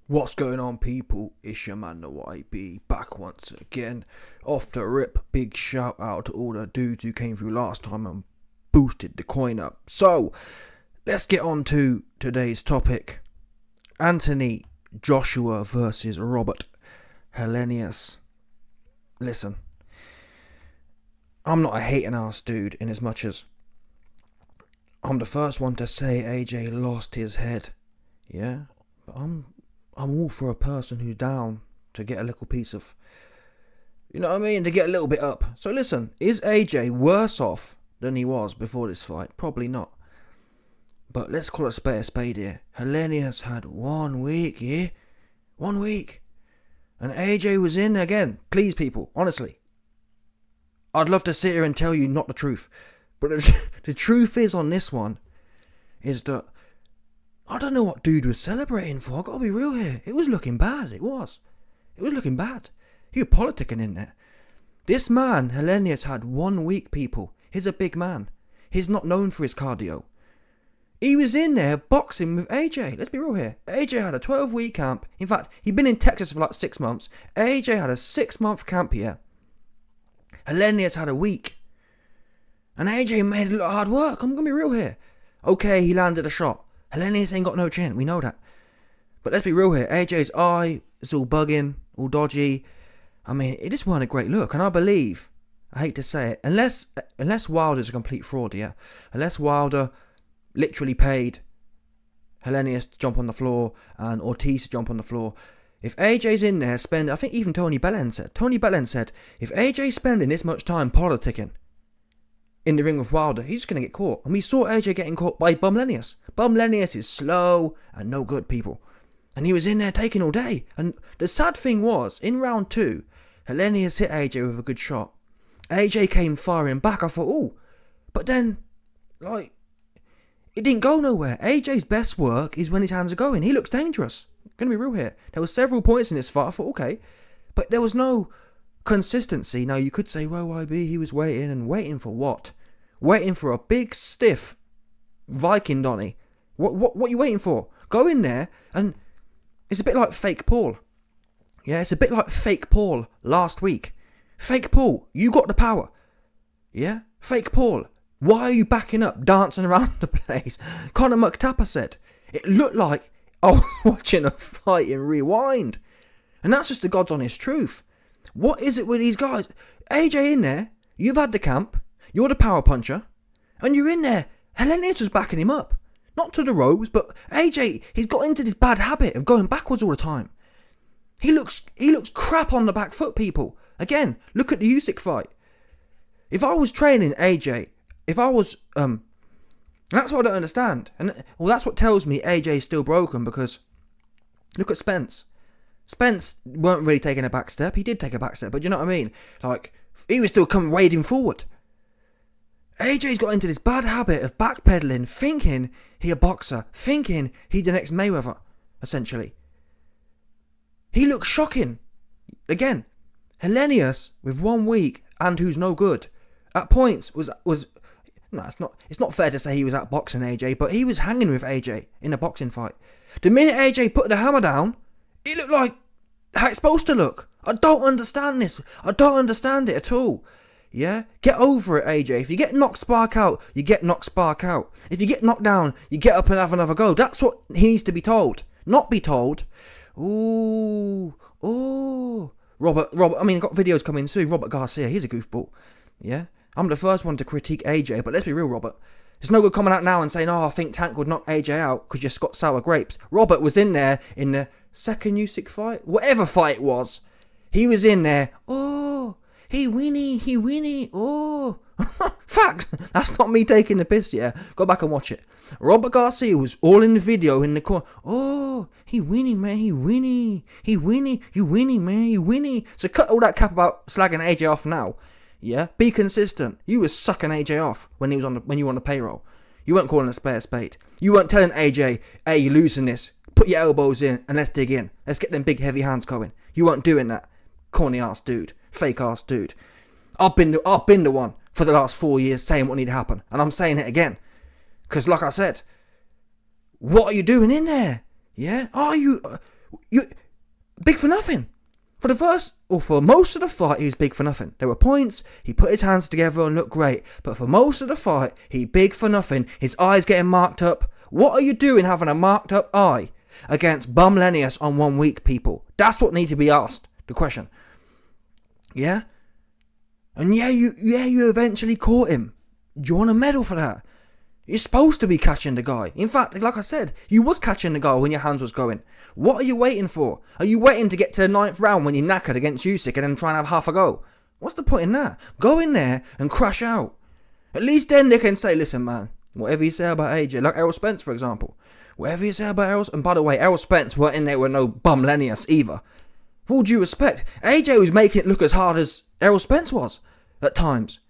What's going on, people? It's your man the YB back once again. Off the rip, big shout out to all the dudes who came through last time and boosted the coin up. So, let's get on to today's topic. Anthony Joshua versus Robert Helenius. Listen, I'm not a hating ass dude in as much as I'm the first one to say AJ lost his head. Yeah? But I'm all for a person who's down to get a little piece of, you know what I mean, to get a little bit up. So listen, is AJ worse off than he was before this fight? Probably not. But let's call it a spade here. Helenius had 1 week, yeah? 1 week. And AJ was in again. Please, people, honestly. I'd love to sit here and tell you not the truth. But the truth is on this one, is that I don't know what dude was celebrating for. I gotta be real here. It was looking bad. It was looking bad. He was politicking in there. This man, Helenius, had 1 week, people. He's a big man. He's not known for his cardio. He was in there boxing with AJ. Let's be real here. AJ had a 12-week camp. In fact, he'd been in Texas for like 6 months. AJ had a 6-month camp here. Helenius had a week. And AJ made a lot of hard work. I'm gonna be real here. Okay, he landed a shot. Helenius ain't got no chin, we know that. But let's be real here, AJ's eye, it's all bugging, all dodgy. I mean, it just weren't a great look. And I believe, I hate to say it, unless Wilder's a complete fraud, yeah. Unless Wilder literally paid Helenius to jump on the floor and Ortiz to jump on the floor. If AJ's in there spending, I think even Tony Bellend said, if AJ's spending this much time politicking in the ring with Wilder, he's just going to get caught. And we saw AJ getting caught by Helenius. Helenius is slow and no good, people. And he was in there taking all day. And the sad thing was, in round 2, Helenius hit AJ with a good shot. AJ came firing back. I thought, oh. But then, like, it didn't go nowhere. AJ's best work is when his hands are going. He looks dangerous. Gonna be real here. There were several points in this fight. I thought, okay. But there was no consistency. Now, you could say, well, YB, he was waiting. And waiting for what? Waiting for a big, stiff Viking Donny. What are you waiting for? Go in there, and it's a bit like fake Paul. Yeah, it's a bit like fake Paul last week. Fake Paul, you got the power. Yeah? Fake Paul, why are you backing up, dancing around the place? Conor McTapper said, it looked like I was watching a fight in Rewind. And that's just the God's honest truth. What is it with these guys? AJ in there, you've had the camp, you're the power puncher, and you're in there. Helenius was backing him up. Not to the ropes, but AJ, he's got into this bad habit of going backwards all the time. He looks crap on the back foot, people. Again, look at the Usyk fight. If I was training AJ, that's what I don't understand. And well, that's what tells me AJ's still broken, because look at Spence. Spence weren't really taking a back step. He did take a back step, but you know what I mean? Like, he was still coming wading forward. AJ's got into this bad habit of backpedaling, thinking he a boxer, thinking he the next Mayweather, essentially. He looks shocking. Again, Helenius with 1 week and who's no good. At points was no, it's not fair to say he was out boxing AJ, but he was hanging with AJ in a boxing fight. The minute AJ put the hammer down, it looked like how it's supposed to look. I don't understand this. I don't understand it at all. Yeah? Get over it, AJ. If you get knocked spark out, you get knocked spark out. If you get knocked down, you get up and have another go. That's what he needs to be told. Not be told, ooh, Robert, I mean, got videos coming soon. Robert Garcia, he's a goofball. Yeah? I'm the first one to critique AJ, but let's be real, Robert. It's no good coming out now and saying, oh, I think Tank would knock AJ out because you got sour grapes. Robert was in there in the second Usyk fight, whatever fight it was. He was in there, he winnie, oh. Facts. That's not me taking the piss, yeah. Go back and watch it. Robert Garcia was all in the video in the corner. Oh, he winnie, man, he winnie, you winnie, man, you winnie. So cut all that cap about slagging AJ off now. Yeah, be consistent. You were sucking AJ off when you were on the payroll. You weren't calling a spade. You weren't telling AJ, hey, you're losing this. Put your elbows in and let's dig in. Let's get them big heavy hands going. You weren't doing that. Corny ass dude. Fake ass dude. I've been the one for the last 4 years saying what needed to happen. And I'm saying it again. Because like I said, what are you doing in there? Yeah? Are you... You big for nothing. For most of the fight, he was big for nothing. There were points, he put his hands together and looked great, but for most of the fight, he big for nothing. His eyes getting marked up. What are you doing having a marked up eye against Helenius on 1 week, people? That's what needs to be asked, the question. Yeah? And you eventually caught him. Do you want a medal for that? You're supposed to be catching the guy. In fact, like I said, you was catching the guy when your hands was going. What are you waiting for? Are you waiting to get to the 9th round when you're knackered against Usyk and then try and have half a go? What's the point in that? Go in there and crash out. At least then they can say, listen, man, whatever you say about AJ, like Errol Spence, for example. Whatever you say about Errol, and by the way, Errol Spence weren't in there with no Helenius either. With all due respect, AJ was making it look as hard as Errol Spence was at times,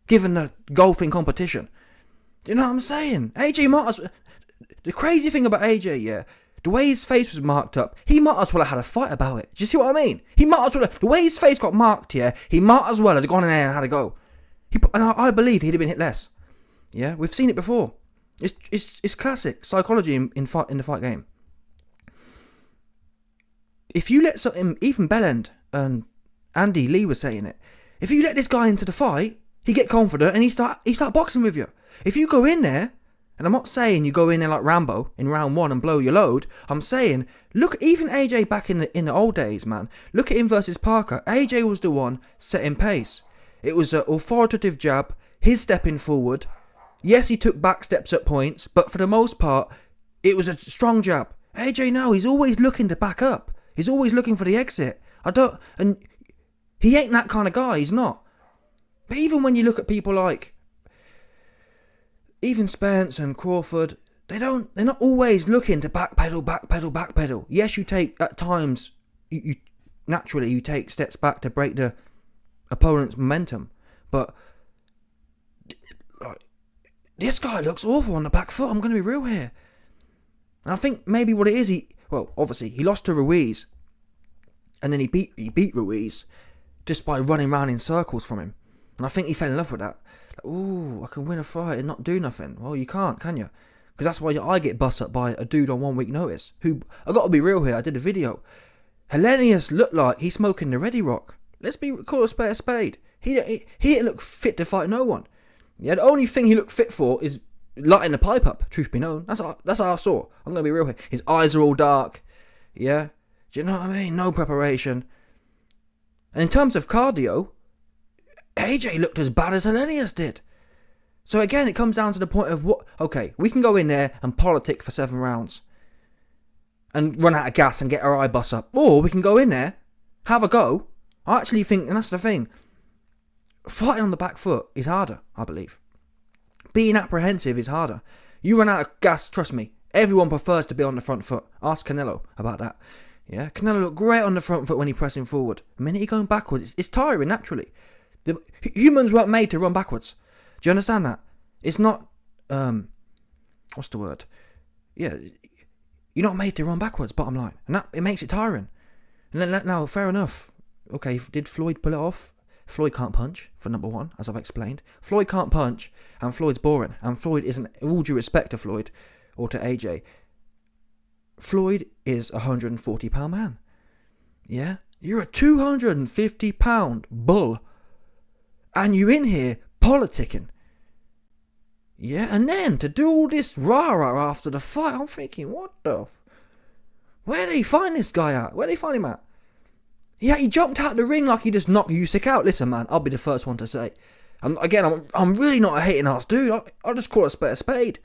given the golfing competition. Do you know what I'm saying? AJ might as... The crazy thing about AJ, yeah, the way his face was marked up, he might as well have had a fight about it. Do you see what I mean? He might as well... The way his face got marked, yeah, he might as well have gone in there and had a go. I believe he'd have been hit less. Yeah, we've seen it before. It's classic psychology in the fight game. If you let something... Even Bellend and Andy Lee was saying it. If you let this guy into the fight, he get confident and he start boxing with you. If you go in there, and I'm not saying you go in there like Rambo in round 1 and blow your load. I'm saying, look, even AJ back in the old days, man. Look at him versus Parker. AJ was the one setting pace. It was an authoritative jab, his stepping forward. Yes, he took back steps at points, but for the most part, it was a strong jab. AJ now, he's always looking to back up. He's always looking for the exit. And he ain't that kind of guy, he's not. But even when you look at people like even Spence and Crawford, they're not always looking to backpedal. Yes, you take at times you naturally you take steps back to break the opponent's momentum, but this guy looks awful on the back foot. I'm going to be real here, and I think maybe what it is, obviously he lost to Ruiz, and then he beat Ruiz just by running around in circles from him, and I think he fell in love with that. Ooh, I can win a fight and not do nothing. Well, you can't, can you? Because that's why I get bust up by a dude on 1 week notice. Who, I got to be real here, I did a video. Helenius looked like he's smoking the Ready Rock. Let's call a spade. He didn't look fit to fight no one. Yeah, the only thing he looked fit for is lighting the pipe up, truth be known. That's how I saw. I'm going to be real here. His eyes are all dark. Yeah? Do you know what I mean? No preparation. And in terms of cardio, AJ looked as bad as Helenius did. So again, it comes down to the point of we can go in there and politic for 7 rounds and run out of gas and get our eye bust up. Or we can go in there, have a go. I actually think, and that's the thing, fighting on the back foot is harder, I believe. Being apprehensive is harder. You run out of gas, trust me. Everyone prefers to be on the front foot. Ask Canelo about that. Yeah, Canelo looked great on the front foot when he's pressing forward. The minute you're going backwards, it's tiring naturally. Humans weren't made to run backwards. Do you understand that? It's not, what's the word? Yeah, you're not made to run backwards, bottom line. And it makes it tiring. And then, now, fair enough. Okay, did Floyd pull it off? Floyd can't punch, for number 1, as I've explained. Floyd can't punch, and Floyd's boring. And Floyd isn't, all due respect to Floyd, or to AJ, Floyd is a 140-pound man. Yeah? You're a 250-pound bull. And you in here politicking. Yeah, and then to do all this rah-rah after the fight, I'm thinking, where did he find this guy at? Where did he find him at? Yeah, he jumped out the ring like he just knocked Usyk out. Listen, man, I'll be the first one to say. I'm really not a hating ass dude. I'll just call a spade.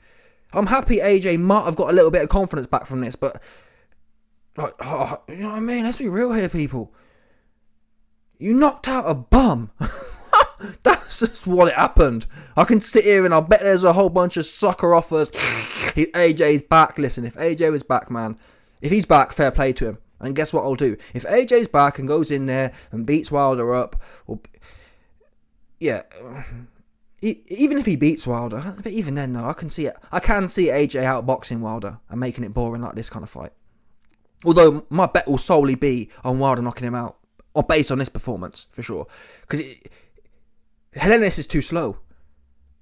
I'm happy AJ might have got a little bit of confidence back from this, but you know what I mean? Let's be real here, people. You knocked out a bum. That's just what happened. I can sit here and I bet there's a whole bunch of sucker offers. AJ's back. Listen, if AJ was back, man, if he's back, fair play to him. And guess what I'll do? If AJ's back and goes in there and beats Wilder up, even if he beats Wilder, but even then, though, I can see AJ outboxing Wilder and making it boring like this kind of fight. Although my bet will solely be on Wilder knocking him out, or based on this performance for sure, because Helenius is too slow,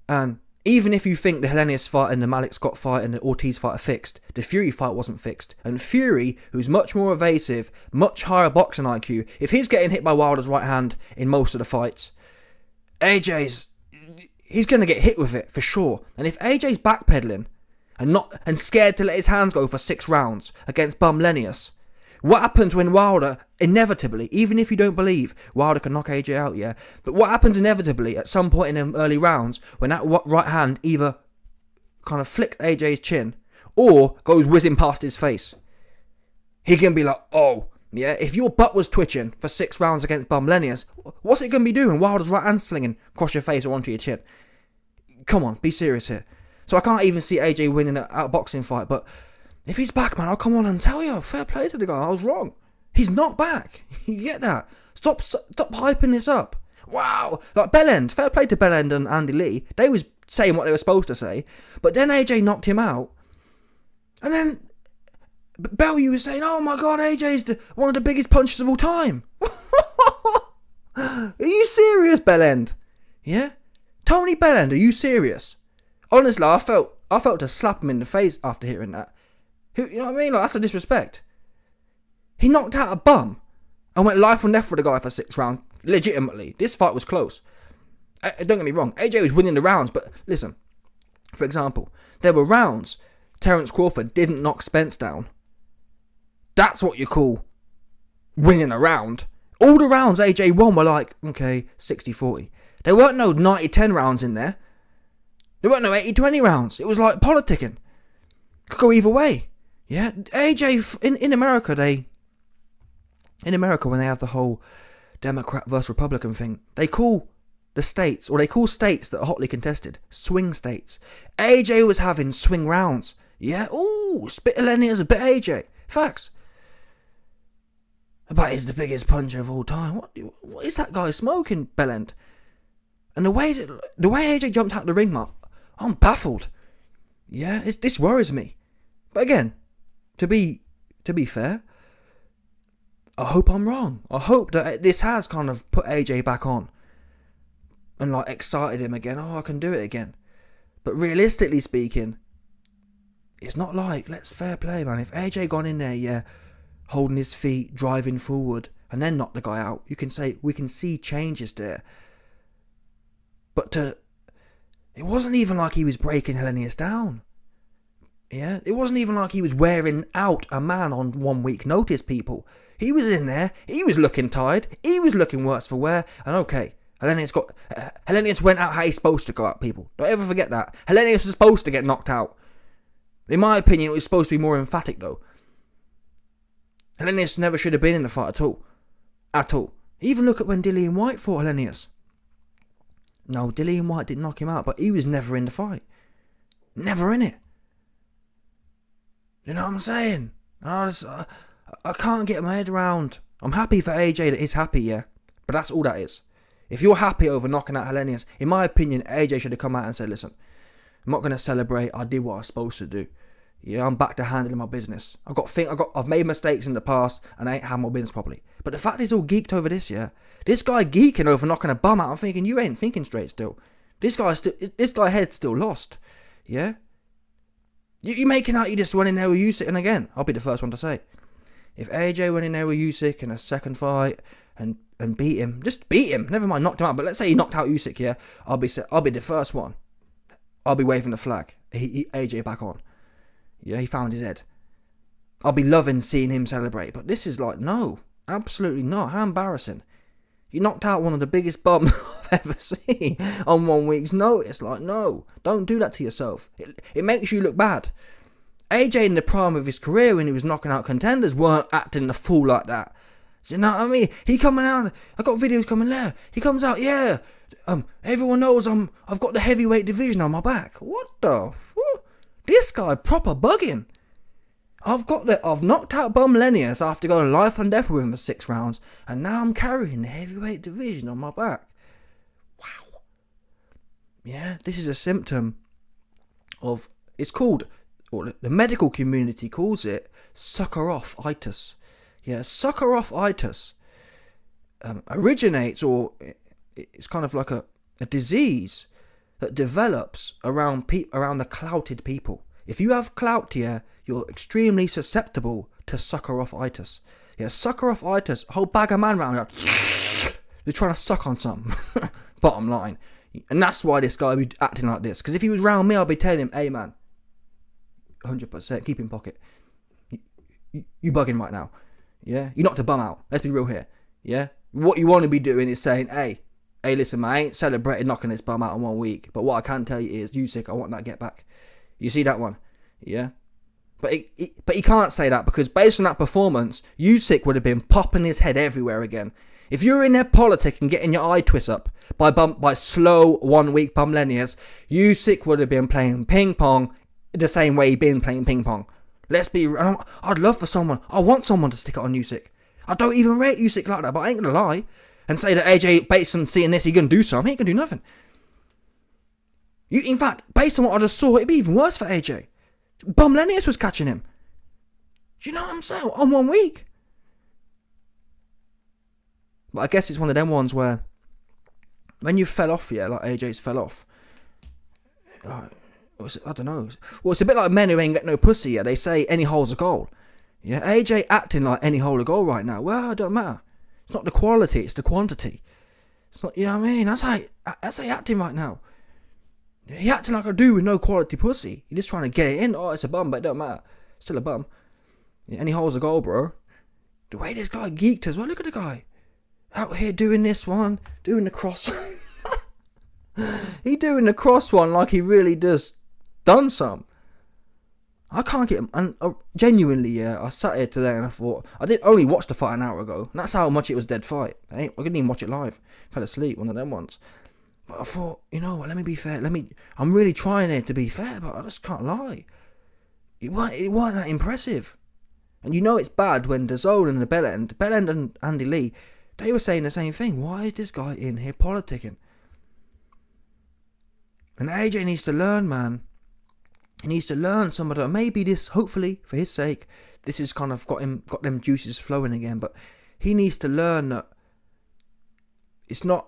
and Even if you think the Helenius fight and the Malik Scott fight and the Ortiz fight are fixed, the Fury fight wasn't fixed. And Fury, who's much more evasive, much higher boxing IQ, if he's getting hit by Wilder's right hand in most of the fights, he's going to get hit with it for sure. And if AJ's backpedaling and scared to let his hands go for 6 rounds against bum Helenius, what happens when Wilder, inevitably, even if you don't believe Wilder can knock AJ out, yeah, but what happens inevitably at some point in the early rounds when that right hand either kind of flicks AJ's chin or goes whizzing past his face? He can be like, oh, yeah, if your butt was twitching for 6 rounds against bum Helenius, what's it going to be doing? Wilder's right hand slinging across your face or onto your chin. Come on, be serious here. So I can't even see AJ winning an outboxing fight, but if he's back, man, I'll come on and tell you, fair play to the guy, I was wrong. He's not back. You get that? Stop hyping this up. Wow. Like Bellend, fair play to Bellend and Andy Lee. They was saying what they were supposed to say. But then AJ knocked him out. And then Bellew was saying, oh my God, AJ's one of the biggest punchers of all time. Are you serious, Bellend? Yeah? Tony Bellend, are you serious? Honestly, I felt to slap him in the face after hearing that. You know what I mean? Like, that's a disrespect. He knocked out a bum and went life or death for the guy for 6 rounds. Legitimately. This fight was close. Don't get me wrong. AJ was winning the rounds, but listen. For example, there were rounds Terence Crawford didn't knock Spence down. That's what you call winning a round. All the rounds AJ won were like, okay, 60-40. There weren't no 90-10 rounds in there. There weren't no 80-20 rounds. It was like politicking. Could go either way. Yeah, AJ, in America, when they have the whole Democrat versus Republican thing, they call states that are hotly contested, swing states. AJ was having swing rounds. Yeah, ooh, spit Helenius, a bit AJ. Facts. But he's the biggest puncher of all time. What is that guy smoking, Bellend? And the way AJ jumped out the ring, Mark, I'm baffled. Yeah, this worries me. But again, to be fair, I hope I'm wrong. I hope that this has kind of put AJ back on and like excited him again. Oh, I can do it again. But realistically speaking, it's not like, let's fair play, man. If AJ gone in there, yeah, holding his feet, driving forward, and then knock the guy out, you can say we can see changes there. But it wasn't even like he was breaking Helenius down. Yeah, it wasn't even like he was wearing out a man on 1 week notice, people. He was in there, he was looking tired, he was looking worse for wear, and okay, Helenius went out how he's supposed to go out, people. Don't ever forget that. Helenius was supposed to get knocked out. In my opinion, it was supposed to be more emphatic, though. Helenius never should have been in the fight at all. At all. Even look at when Dillian White fought Helenius. No, Dillian White didn't knock him out, but he was never in the fight. Never in it. You know what I'm saying? I can't get my head around. I'm happy for AJ that he's happy, yeah. But that's all that is. If you're happy over knocking out Helenius, in my opinion, AJ should have come out and said, listen, I'm not going to celebrate. I did what I was supposed to do. Yeah, I'm back to handling my business. I've made mistakes in the past and I ain't handled my business properly. But the fact he's all geeked over this, yeah. This guy geeking over knocking a bum out. I'm thinking, you ain't thinking straight still. This guy head's still lost. Yeah. You making out you just went in there with Usyk, and again, I'll be the first one to say, if AJ went in there with Usyk in a second fight and beat him, just beat him. Never mind, knocked him out. But let's say he knocked out Usyk, yeah. I'll be the first one. I'll be waving the flag. AJ back on. Yeah, he found his head. I'll be loving seeing him celebrate. But this is like, no, absolutely not. How embarrassing. You knocked out one of the biggest bums I've ever seen on 1 week's notice. Like, no, don't do that to yourself. It makes you look bad. AJ in the prime of his career when he was knocking out contenders weren't acting the fool like that. Do you know what I mean? He coming out, I got videos coming there. He comes out, yeah, everyone knows I've got the heavyweight division on my back. What the fuck? This guy proper bugging. I've knocked out bum Helenius after going life and death with him for 6 rounds, and now I'm carrying the heavyweight division on my back. Wow. Yeah, this is a symptom of, it's called, or the medical community calls it, sucker-off-itis. Yeah, sucker-off-itis originates, or it's kind of like a disease that develops around the clouted people. If you have clout here, you're extremely susceptible to sucker-off-itis. Yeah, sucker-off-itis, a whole bag of man round here. They're trying to suck on something. Bottom line. And that's why this guy be acting like this. Because if he was round me, I'd be telling him, hey man, 100%, keep in pocket. You bugging right now. Yeah? You knocked a bum out. Let's be real here. Yeah? What you want to be doing is saying, hey, listen, man, I ain't celebrating knocking this bum out in 1 week. But what I can tell you is, you sick, I want that get back. You see that one? Yeah? But he can't say that, because based on that performance, Usyk would have been popping his head everywhere again. If you're in there politic and getting your eye twist up by slow 1 week Helenius, Usyk would have been playing ping pong the same way he'd been playing ping pong. I'd love for someone, I want someone to stick it on Usyk. I don't even rate Usyk like that, but I ain't gonna lie and say that AJ, based on seeing this, he gonna do something. He ain't gonna do nothing. In fact, based on what I just saw, it'd be even worse for AJ. Helenius was catching him. Do you know what I'm saying? On 1 week. But I guess it's one of them ones when you fell off, yeah, like AJ's fell off. I don't know. Well, it's a bit like men who ain't got no pussy, yeah. They say any hole's a goal. Yeah, AJ acting like any hole a goal right now. Well, it don't matter. It's not the quality, it's the quantity. It's not, you know what I mean? That's how he acting right now. He acting like a dude with no quality pussy. He just trying to get it in. Oh, it's a bum, but it don't matter. Still a bum. Yeah, any hole's a goal, bro. The way this guy geeked as well. Look at the guy. Out here doing this one. Doing the cross. He doing the cross one like he really just done some. I can't get him. And genuinely, yeah, I sat here today and I thought, I did only watch the fight an hour ago. And that's how much it was dead fight. I didn't even watch it live. Fell asleep, one of them ones. But I thought, you know what, let me be fair. I'm really trying here to be fair, but I just can't lie. It weren't that impressive. And you know it's bad when DAZN and the Bellend and Andy Lee, they were saying the same thing. Why is this guy in here politicking? And AJ needs to learn, man. He needs to learn some of that. Maybe this, hopefully, for his sake, this has kind of got them juices flowing again. But he needs to learn that it's not.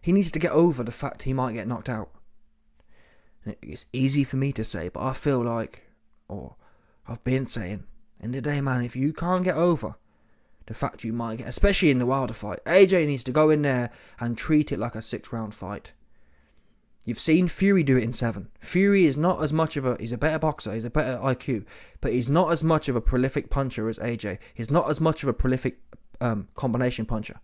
He needs to get over the fact he might get knocked out. And it's easy for me to say, but I feel like, or I've been saying, in the day, man, if you can't get over the fact you might get, especially in the Wilder fight, AJ needs to go in there and treat it like a 6-round fight. You've seen Fury do it in 7. Fury is not as much of he's a better boxer, he's a better IQ, but he's not as much of a prolific puncher as AJ. He's not as much of a prolific combination puncher.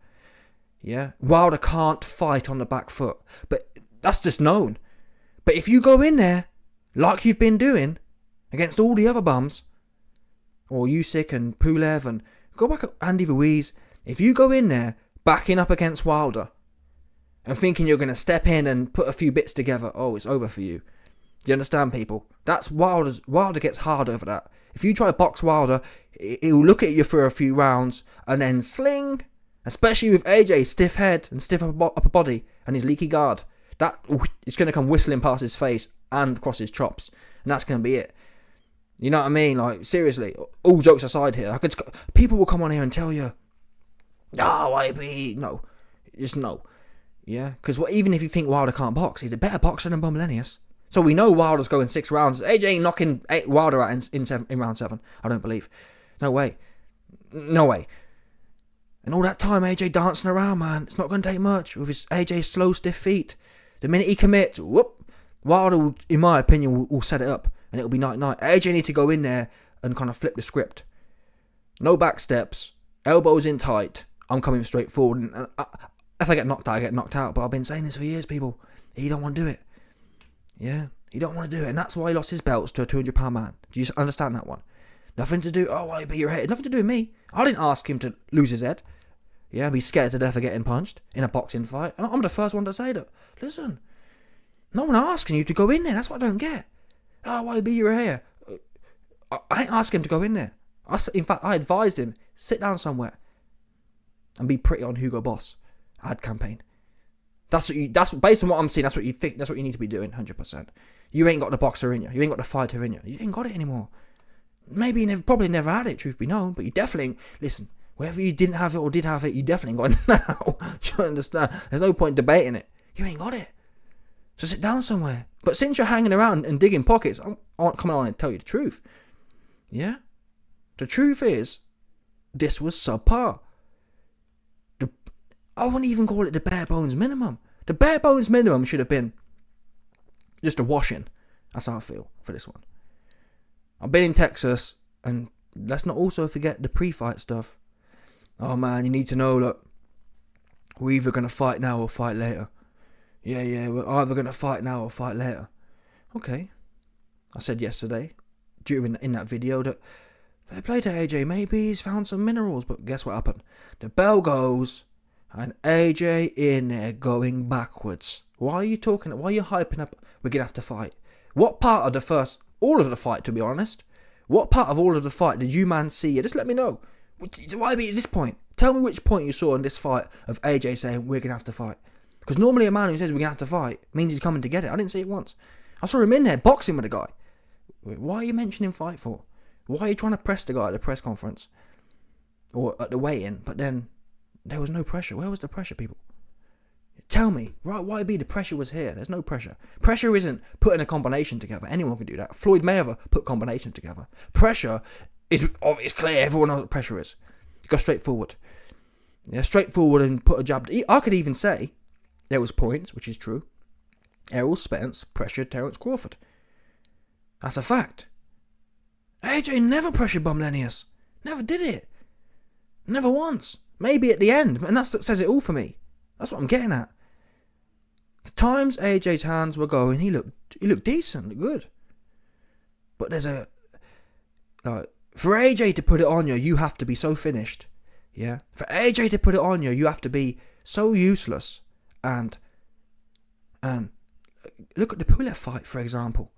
Yeah, Wilder can't fight on the back foot, but that's just known. But if you go in there like you've been doing against all the other bums, or Usyk and Pulev, and go back at Andy Ruiz, if you go in there backing up against Wilder and thinking you're going to step in and put a few bits together, oh, it's over for you. Do you understand, people? That's Wilder gets hard over that. If you try to box Wilder, he'll look at you for a few rounds and then sling. Especially with AJ's stiff head and stiff upper body and his leaky guard. It's going to come whistling past his face and across his chops. And that's going to be it. You know what I mean? Like, seriously, all jokes aside here, people will come on here and tell you, YB, no. Just no. Yeah? Because even if you think Wilder can't box, he's a better boxer than Helenius. So we know Wilder's going 6 rounds. AJ ain't knocking Wilder out in round 7. I don't believe. No way. No way. And all that time, AJ dancing around, man. It's not going to take much with his AJ's slow, stiff feet. The minute he commits, Wilder, in my opinion, will set it up. And it'll be night-night. AJ need to go in there and kind of flip the script. No back steps. Elbows in tight. I'm coming straight forward. And if I get knocked out, I get knocked out. But I've been saying this for years, people. He don't want to do it. Yeah? He don't want to do it. And that's why he lost his belts to a 200-pound man. Do you understand that one? Nothing to do, why be your head? Nothing to do with me. I didn't ask him to lose his head. Yeah, be scared to death of getting punched in a boxing fight. And I'm the first one to say that. Listen, no one asking you to go in there. That's what I don't get. Why be your hair? I didn't ask him to go in there. In fact, I advised him, sit down somewhere and be pretty on Hugo Boss ad campaign. That's based on what I'm seeing. That's what you think. That's what you need to be doing. 100%. You ain't got the boxer in you. You ain't got the fighter in you. You ain't got it anymore. Maybe you probably never had it, truth be known, but you definitely, listen, Whether you didn't have it or did have it, you definitely got it now. Do you understand? There's no point debating it. You ain't got it. So sit down somewhere. But since you're hanging around and digging pockets, I'm coming on and tell you the truth. Yeah? The truth is, this was subpar. I wouldn't even call it the bare bones minimum. The bare bones minimum should have been just a washing. That's how I feel for this one. I've been in Texas, and let's not also forget the pre-fight stuff. Oh man, you need to know, look, we're either going to fight now or fight later. Yeah, we're either going to fight now or fight later. Okay. I said yesterday, in that video, that fair play to AJ, maybe he's found some minerals, but guess what happened? The bell goes, and AJ in there going backwards. Why are you hyping up, we're going to have to fight? What part of all of the fight, to be honest, what part of all of the fight did you man see? Just let me know. Why be at this point? Tell me which point you saw in this fight of AJ saying we're going to have to fight. Because normally a man who says we're going to have to fight means he's coming to get it. I didn't see it once. I saw him in there boxing with a guy. Why are you mentioning fight for? Why are you trying to press the guy at the press conference? Or at the weigh-in? But then there was no pressure. Where was the pressure, people? Tell me. Right, why be the pressure was here? There's no pressure. Pressure isn't putting a combination together. Anyone can do that. Floyd Mayweather put combinations together. Pressure is, it's clear. Everyone knows what pressure is. Go straight forward. Yeah, straight forward and put a jab. I could even say there was points, which is true. Errol Spence pressured Terence Crawford. That's a fact. AJ never pressured Helenius. Never did it. Never once. Maybe at the end. And that says it all for me. That's what I'm getting at. The times AJ's hands were going, he looked decent, looked good. But there's for AJ to put it on you, you have to be so finished. Yeah? For AJ to put it on you, you have to be so useless. And look at the Pulev fight, for example.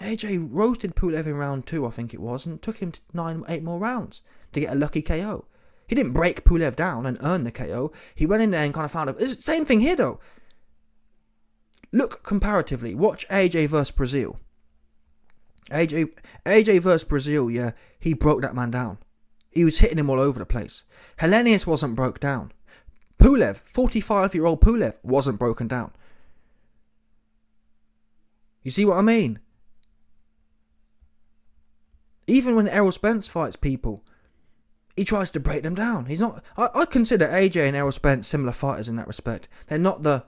AJ roasted Pulev in round 2, I think it was, and took him to 8 more rounds to get a lucky KO. He didn't break Pulev down and earn the KO. He went in there and kind of found a... It's the same thing here, though. Look comparatively. Watch AJ versus Brazil. AJ versus Brazil, yeah, he broke that man down. He was hitting him all over the place. Helenius wasn't broke down. Pulev, 45-year-old Pulev, wasn't broken down. You see what I mean? Even when Errol Spence fights people, he tries to break them down. He's not... I consider AJ and Errol Spence similar fighters in that respect. They're not the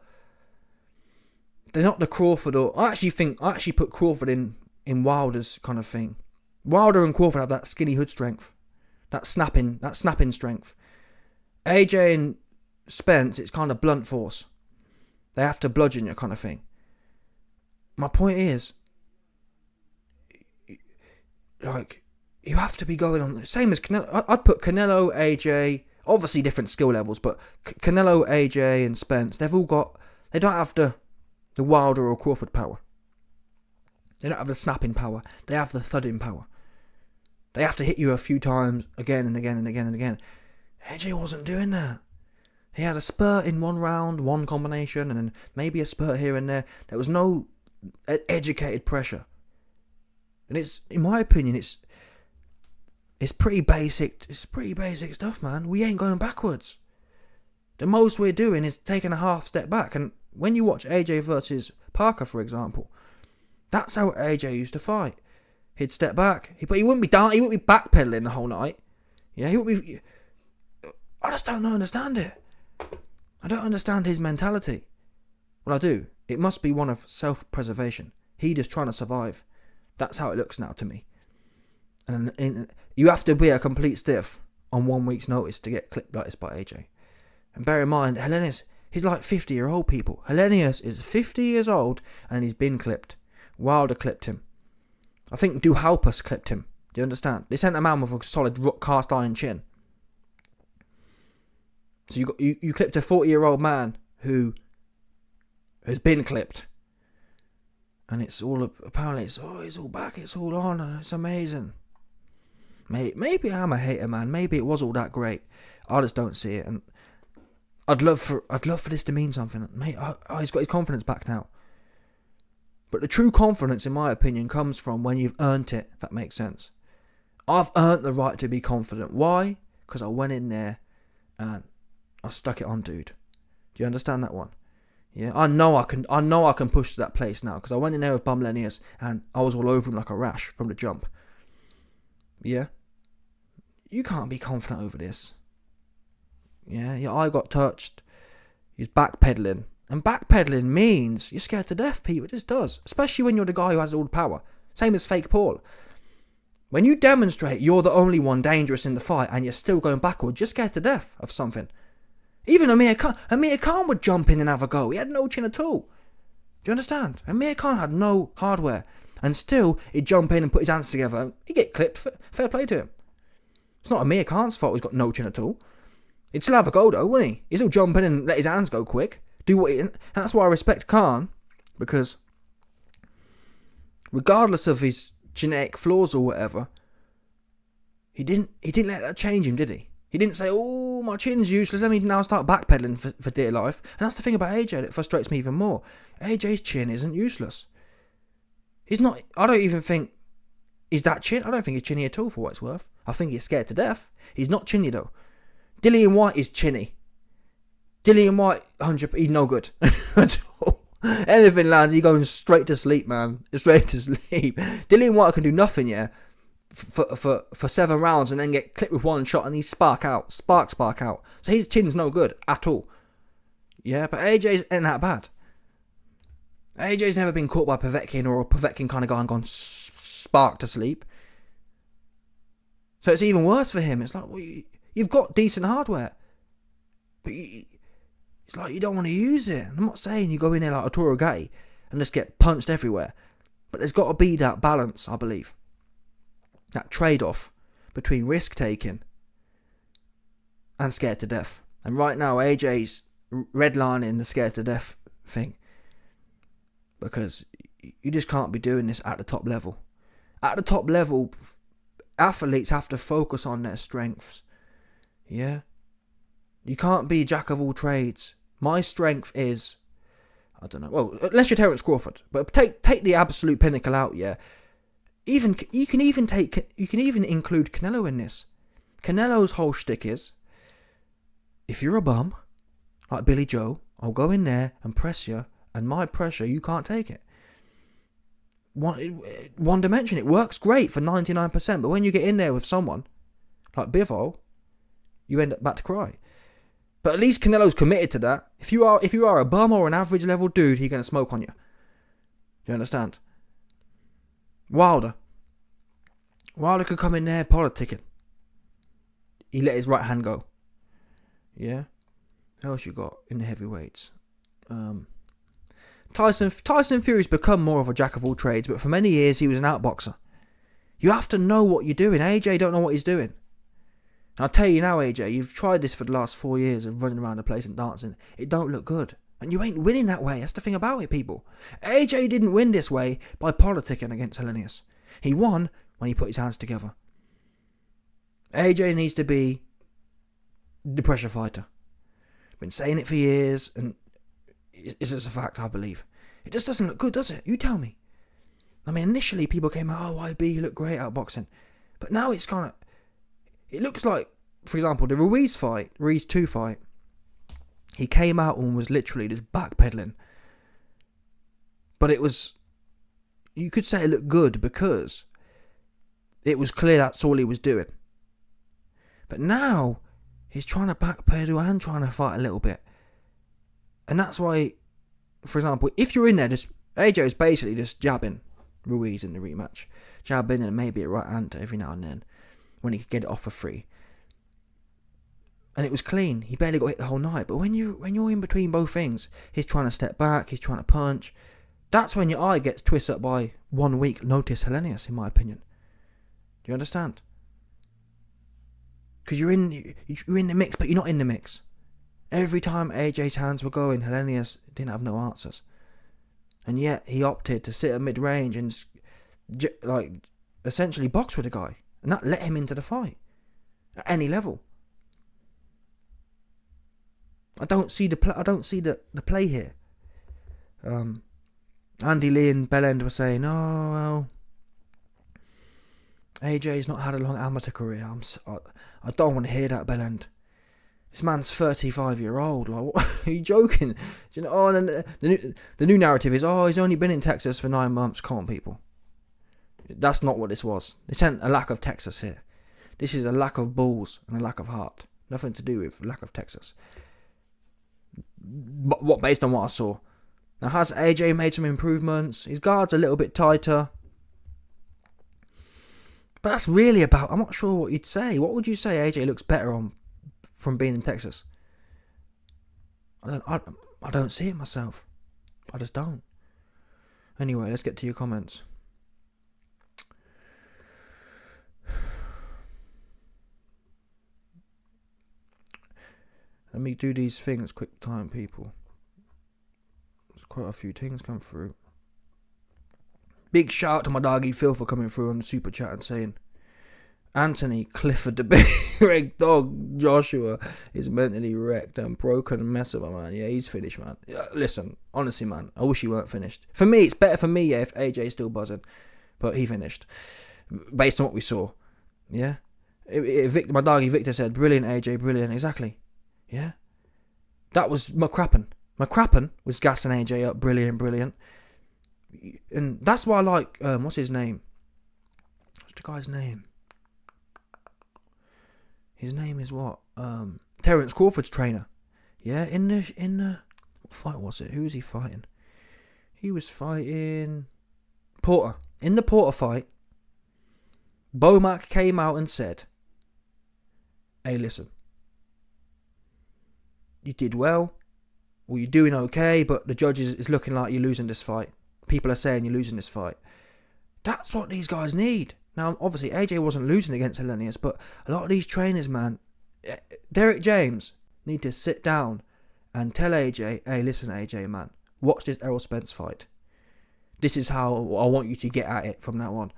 Crawford or... I actually put Crawford in Wilder's kind of thing. Wilder and Crawford have that skinny hood strength. That snapping strength. AJ and Spence, it's kind of blunt force. They have to bludgeon you kind of thing. My point is, like, you have to be going on the same as Canelo. I'd put Canelo, AJ, obviously different skill levels, but Canelo, AJ, and Spence, they don't have the Wilder or Crawford power. They don't have the snapping power. They have the thudding power. They have to hit you a few times again and again and again and again. AJ wasn't doing that. He had a spurt in one round, one combination, and then maybe a spurt here and there. There was no educated pressure. And it's, in my opinion, it's pretty basic. It's pretty basic stuff, man. We ain't going backwards. The most we're doing is taking a half step back. And when you watch AJ versus Parker, for example, that's how AJ used to fight. He'd step back, but he wouldn't be down. He wouldn't be backpedaling the whole night. Yeah, he wouldn't be. I just don't understand it. I don't understand his mentality. Well, I do. It must be one of self-preservation. He just trying to survive. That's how it looks now to me. And you have to be a complete stiff on 1 week's notice to get clipped like this by AJ. And bear in mind, Helenius, he's like 50-year-old people. Helenius is 50 years old and he's been clipped. Wilder clipped him. I think Duhalpus clipped him. Do you understand? They sent a man with a solid cast iron chin. So you clipped a 40-year-old man who has been clipped. And it's all, apparently, it's all back, it's all on, and it's amazing. Maybe I'm a hater, man. Maybe it was all that great. I just don't see it, and I'd love for this to mean something. Mate, he's got his confidence back now. But the true confidence, in my opinion, comes from when you've earned it, if that makes sense. I've earned the right to be confident. Why? because I went in there and I stuck it on, dude. Do you understand that one? Yeah, I know I can push to that place now because I went in there with Helenius and I was all over him like a rash from the jump. Yeah, you can't be confident over this. Yeah, your eye got touched. He's backpedaling, and backpedaling means you're scared to death, people. It just does, especially when you're the guy who has all the power. Same as fake Paul. When you demonstrate you're the only one dangerous in the fight and you're still going backwards, you're scared to death of something. Even Amir Khan would jump in and have a go. He had no chin at all. Do you understand? Amir Khan had no hardware. And still, he'd jump in and put his hands together and he'd get clipped. Fair play to him. It's not Amir Khan's fault he's got no chin at all. He'd still have a go though, wouldn't he? He'd still jump in and let his hands go quick. And that's why I respect Khan. Because regardless of his genetic flaws or whatever, he didn't let that change him, did he? He didn't say, oh, my chin's useless, let me now start backpedaling for dear life. And that's the thing about AJ that frustrates me even more. AJ's chin isn't useless. He's not, I don't even think he's that chin. I don't think he's chinny at all for what it's worth. I think he's scared to death. He's not chinny though. Dillian White is chinny. Dillian White, 100%, he's no good at all. Anything lands, he's going straight to sleep, man. Straight to sleep. Dillian White can do nothing, yeah, for 7 rounds and then get clipped with one shot and he spark out. So his chin's no good at all. Yeah, but AJ's ain't that bad. AJ's never been caught by Povetkin or a Povetkin kind of guy and gone spark to sleep. So it's even worse for him. It's like, well, you've got decent hardware, but it's like you don't want to use it. I'm not saying you go in there like a Toro Gatti and just get punched everywhere, but there's got to be that balance, I believe. That trade-off between risk-taking and scared to death. And right now, AJ's redlining the scared to death thing. Because you just can't be doing this at the top level. At the top level, athletes have to focus on their strengths. Yeah? You can't be jack of all trades. My strength is, I don't know, well, unless you're Terence Crawford. But take the absolute pinnacle out, yeah? You can even include Canelo in this. Canelo's whole shtick is, if you're a bum, like Billy Joe, I'll go in there and press you, and my pressure, you can't take it. One dimension, it works great for 99%, but when you get in there with someone, like Bivol, you end up about to cry. But at least Canelo's committed to that. If you are a bum or an average level dude, he's going to smoke on you. Do you understand? Wilder could come in there politicking. He let his right hand go. Yeah? What else you got in the heavyweights? Tyson Fury's become more of a jack of all trades, but for many years he was an outboxer. You have to know what you're doing. AJ don't know what he's doing. And I'll tell you now, AJ, you've tried this for the last 4 years of running around the place and dancing. It don't look good. And you ain't winning that way. That's the thing about it, people. AJ didn't win this way by politicking against Helenius. He won when he put his hands together. AJ needs to be the pressure fighter. Been saying it for years, and it's just a fact, I believe. It just doesn't look good, does it? You tell me. I mean, initially people came out, oh, YB, you look great out boxing. But now it's kind of, it looks like, for example, the Ruiz 2 fight, he came out and was literally just backpedaling. But it was, you could say it looked good because it was clear that's all he was doing. But now, he's trying to backpedal and trying to fight a little bit. And that's why, for example, if you're in there, AJ is basically just jabbing Ruiz in the rematch. Jabbing and maybe a right hand every now and then when he could get it off for free. And it was clean. He barely got hit the whole night. But when you're in between both things, he's trying to step back, he's trying to punch. That's when your eye gets twisted up by 1 week notice Helenius, in my opinion. Do you understand? Because you're in the mix, but you're not in the mix. Every time AJ's hands were going, Helenius didn't have no answers. And yet he opted to sit at mid-range and essentially box with the guy. And that let him into the fight. At any level. I don't see the play here. Andy Lee and Bellend were saying, oh, well, AJ's not had a long amateur career. I don't want to hear that, Bellend. This man's 35-year-old. Like, what? Are you joking? You know? Oh, and then the new narrative is, oh, he's only been in Texas for 9 months. Come on, people. That's not what this was. This ain't a lack of Texas here. This is a lack of balls and a lack of heart. Nothing to do with lack of Texas. But what, based on what I saw. Now, has AJ made some improvements? His guard's a little bit tighter. But that's really about, I'm not sure what you'd say. What would you say AJ looks better on from being in Texas? I don't see it myself. I just don't. Anyway, let's get to your comments. Let me do these things quick time, people. There's quite a few things come through. Big shout out to my doggy Phil for coming through on the super chat and saying, Anthony Clifford, the big red dog Joshua, is mentally wrecked and broken mess of a man. Yeah, he's finished, man. Listen, honestly, man, I wish he weren't finished. For me, it's better for me, yeah, if AJ's still buzzing. But he finished. Based on what we saw. Yeah? My doggy Victor said, brilliant, AJ, brilliant. Exactly. Yeah? That was McCrappen. McCrappen was gassing AJ up. Brilliant. And that's why I like, what's his name? What's the guy's name? His name is what? Terence Crawford's trainer. Yeah, in the what fight was it? Who was he fighting? He was fighting Porter. In the Porter fight, Bomac came out and said, hey, listen, you did well, or you're doing okay, but the judge is looking like you're losing this fight. People are saying you're losing this fight. That's what these guys need. Now, obviously, AJ wasn't losing against Helenius, but a lot of these trainers, man, Derek James, need to sit down and tell AJ, hey, listen, AJ, man, watch this Errol Spence fight. This is how I want you to get at it from now on.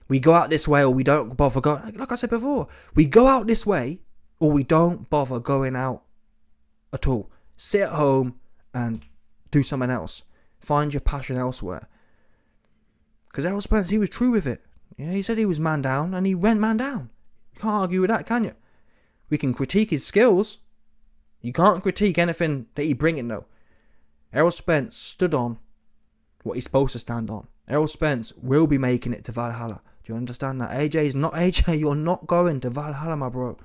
We go out this way or we don't bother going. Like I said before, we go out this way or we don't bother going out at all. Sit at home and do something else. Find your passion elsewhere. Because Errol Spence, he was true with it. Yeah, he said he was man down and he went man down. You can't argue with that, can you? We can critique his skills. You can't critique anything that he bring in, though. Errol Spence stood on what he's supposed to stand on. Errol Spence will be making it to Valhalla. Do you understand that? AJ's not AJ. You're not going to Valhalla, my bro.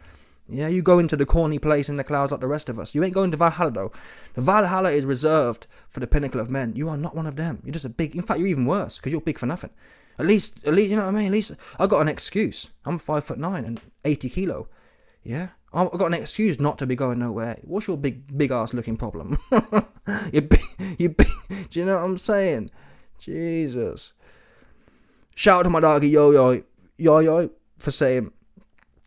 Yeah, you go into the corny place in the clouds like the rest of us. You ain't going to Valhalla, though. The Valhalla is reserved for the pinnacle of men. You are not one of them. You're just a big... In fact, you're even worse, because you're big for nothing. At least, you know what I mean? At least I got an excuse. I'm 5'9" and 80 kilo. Yeah? I've got an excuse not to be going nowhere. What's your big ass looking problem? you big, do you know what I'm saying? Jesus. Shout out to my doggy Yo for saying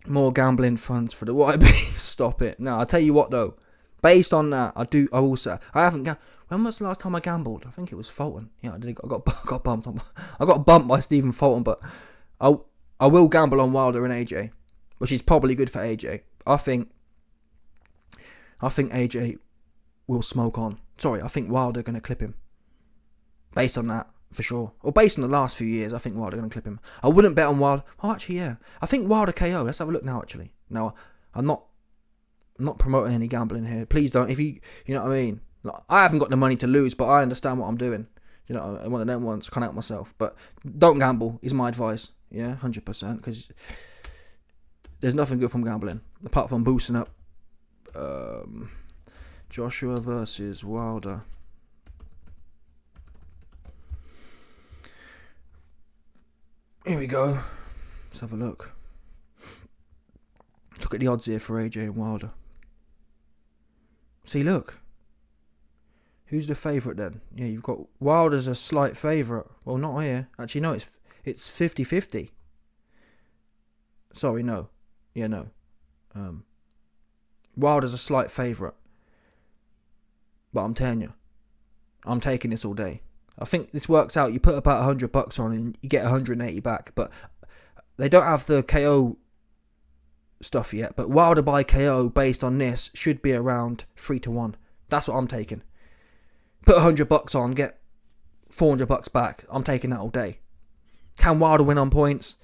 more gambling funds for the YB. Stop it. No, I'll tell you what though. Based on that, I will say I haven't when was the last time I gambled? I think it was Fulton. Yeah, I did. I got bumped. I got bumped by Stephen Fulton, but I will gamble on Wilder and AJ, which is probably good for AJ. I think AJ will smoke on. Sorry, I think Wilder going to clip him. Based on that, for sure. Or based on the last few years, I think Wilder going to clip him. I wouldn't bet on Wilder. Oh, actually, yeah. I think Wilder KO. Let's have a look now, actually. No, I'm not promoting any gambling here. Please don't. If you know what I mean. Like, I haven't got the money to lose, but I understand what I'm doing. You know, I'm one of them ones. Can't help myself. But don't gamble is my advice. Yeah, 100%. Because there's nothing good from gambling apart from boosting up. Joshua versus Wilder. Here we go. Let's have a look. Let's look at the odds here for AJ and Wilder. See, look. Who's the favourite then? Yeah, you've got Wilder's a slight favourite. Well, not here. Actually, no, it's 50-50. Sorry, no. Yeah, no. Wilder's a slight favourite. But I'm telling you, I'm taking this all day. I think this works out. You put about $100 on and you get 180 back. But they don't have the KO stuff yet. But Wilder by KO based on this should be around 3-1. That's what I'm taking. Put $100 on, get $400 back. I'm taking that all day. Can Wilder win on points?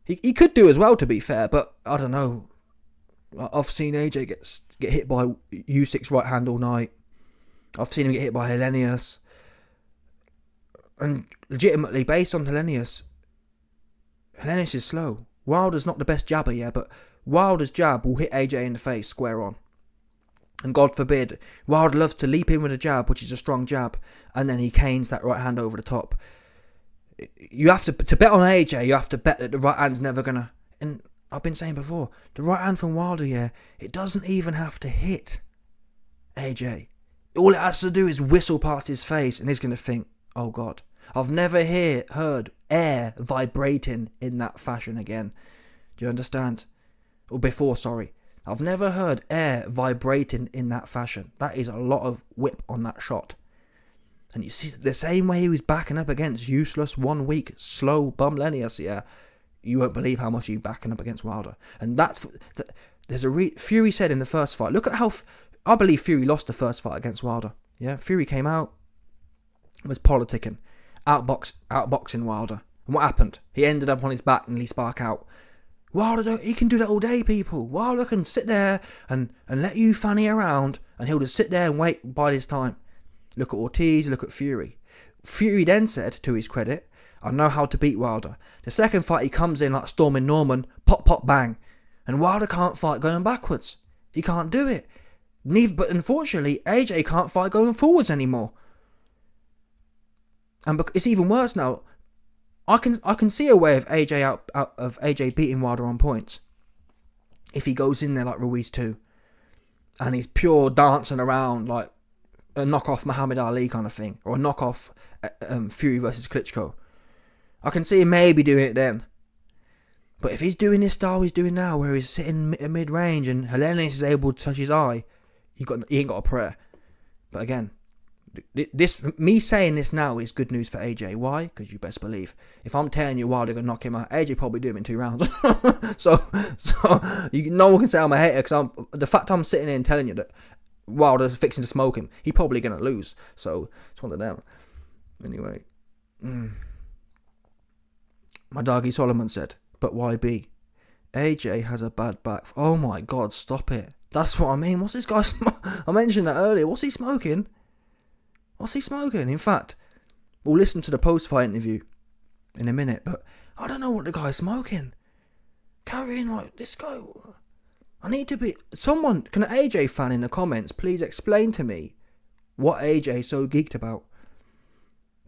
He could do as well, to be fair, but I don't know. I've seen AJ get hit by Usyk's right hand all night. I've seen him get hit by Helenius. And legitimately, based on Helenius is slow. Wilder's not the best jabber, yeah, but Wilder's jab will hit AJ in the face square on. And God forbid, Wilder loves to leap in with a jab, which is a strong jab, and then he canes that right hand over the top. You have to bet on AJ, you have to bet that the right hand's never gonna... And I've been saying before, the right hand from Wilder, yeah, it doesn't even have to hit AJ. All it has to do is whistle past his face, and he's gonna think, oh God. I've never heard air vibrating in that fashion again. Do you understand? Or before, sorry. I've never heard air vibrating in that fashion. That is a lot of whip on that shot. And you see, the same way he was backing up against useless 1 week slow Helenius, yeah, you won't believe how much he's backing up against Wilder. And that's... Fury said in the first fight, look at how... I believe Fury lost the first fight against Wilder. Yeah, Fury came out, was politicking. Outboxing Wilder. And what happened? He ended up on his back and Lee Spark out. Wilder, he can do that all day, people. Wilder can sit there and let you fanny around, and he'll just sit there and wait by his time. Look at Ortiz, look at Fury. Fury then said, to his credit, I know how to beat Wilder. The second fight he comes in like Stormin Norman, pop, pop, bang. And Wilder can't fight going backwards. He can't do it. But unfortunately, AJ can't fight going forwards anymore. And it's even worse now. I can see a way of AJ beating Wilder on points if he goes in there like Ruiz too, and he's pure dancing around like a knockoff Muhammad Ali kind of thing, or a knockoff Fury versus Klitschko. I can see him maybe doing it then. But if he's doing this style he's doing now, where he's sitting mid range and Helenius is able to touch his eye, he ain't got a prayer. But again. Me saying this now is good news for AJ. Why? Because you best believe, if I'm telling you Wilder gonna knock him out, AJ probably do him in 2 rounds. so no one can say I'm a hater, because the fact I'm sitting here and telling you that Wilder's fixing to smoke him, he probably gonna lose. So it's one of them. Anyway, my doggy Solomon said, but YB, AJ has a bad back. Oh my God, stop it. That's what I mean. What's this guy? I mentioned that earlier. What's he smoking? What's he smoking? In fact, we'll listen to the post-fight interview in a minute, but I don't know what the guy's smoking. Carrying like this guy. I need to be... Someone, can an AJ fan in the comments please explain to me what AJ's so geeked about?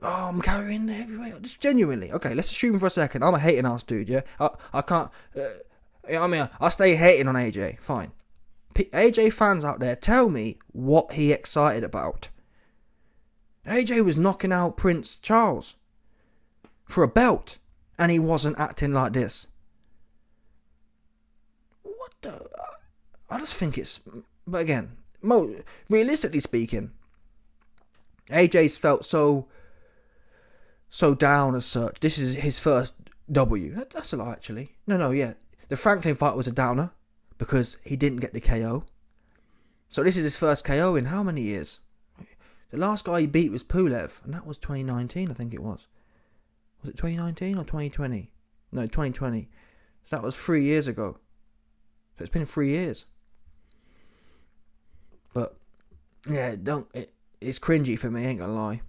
Oh, I'm carrying the heavyweight. Just genuinely. Okay, let's assume for a second. I'm a hating ass dude, yeah? I can't... I stay hating on AJ. Fine. AJ fans out there, tell me what he excited about. AJ was knocking out Prince Charles for a belt, and he wasn't acting like this. What the... I just think it's... But again, realistically speaking, AJ's felt so down as such. This is his first W. That's a lie, actually. No, yeah. The Franklin fight was a downer because he didn't get the KO. So this is his first KO in how many years? The last guy he beat was Pulev, and that was 2019, I think it was. Was it 2019 or 2020? No, 2020. So that was 3 years ago. So it's been 3 years. But, yeah, it's cringy for me, ain't gonna lie.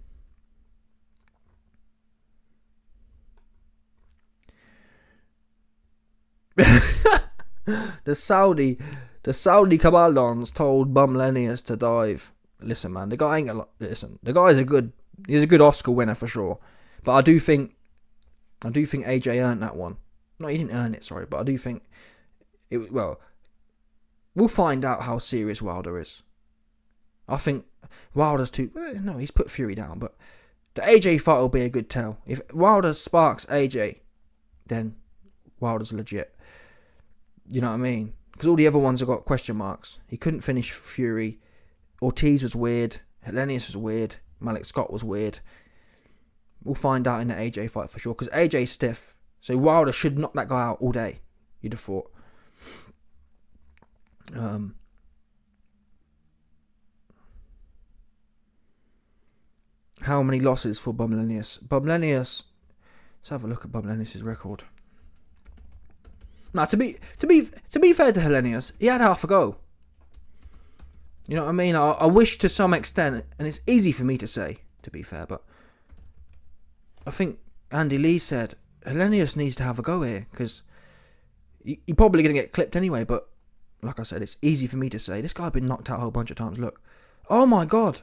The Saudi Kabaldons told Helenius to dive. Listen, man, the guy ain't gonna... Listen, the guy's he's a good Oscar winner for sure. But I do think AJ earned that one. No, he didn't earn it, sorry, but I do think we'll find out how serious Wilder is. I think Wilder's too... No, he's put Fury down, but the AJ fight will be a good tell. If Wilder sparks AJ, then Wilder's legit. You know what I mean? Because all the other ones have got question marks. He couldn't finish Fury. Ortiz was weird. Helenius was weird. Malik Scott was weird. We'll find out in the AJ fight for sure. Because AJ's stiff. So Wilder should knock that guy out all day. You'd have thought. How many losses for Helenius? Helenius... Let's have a look at Helenius' record. Now, to be fair to Helenius, he had half a go. You know what I mean? I wish to some extent, and it's easy for me to say, to be fair, but I think Andy Lee said Helenius needs to have a go here, because you're probably going to get clipped anyway, but like I said, it's easy for me to say. This guy's been knocked out a whole bunch of times. Look. Oh my God.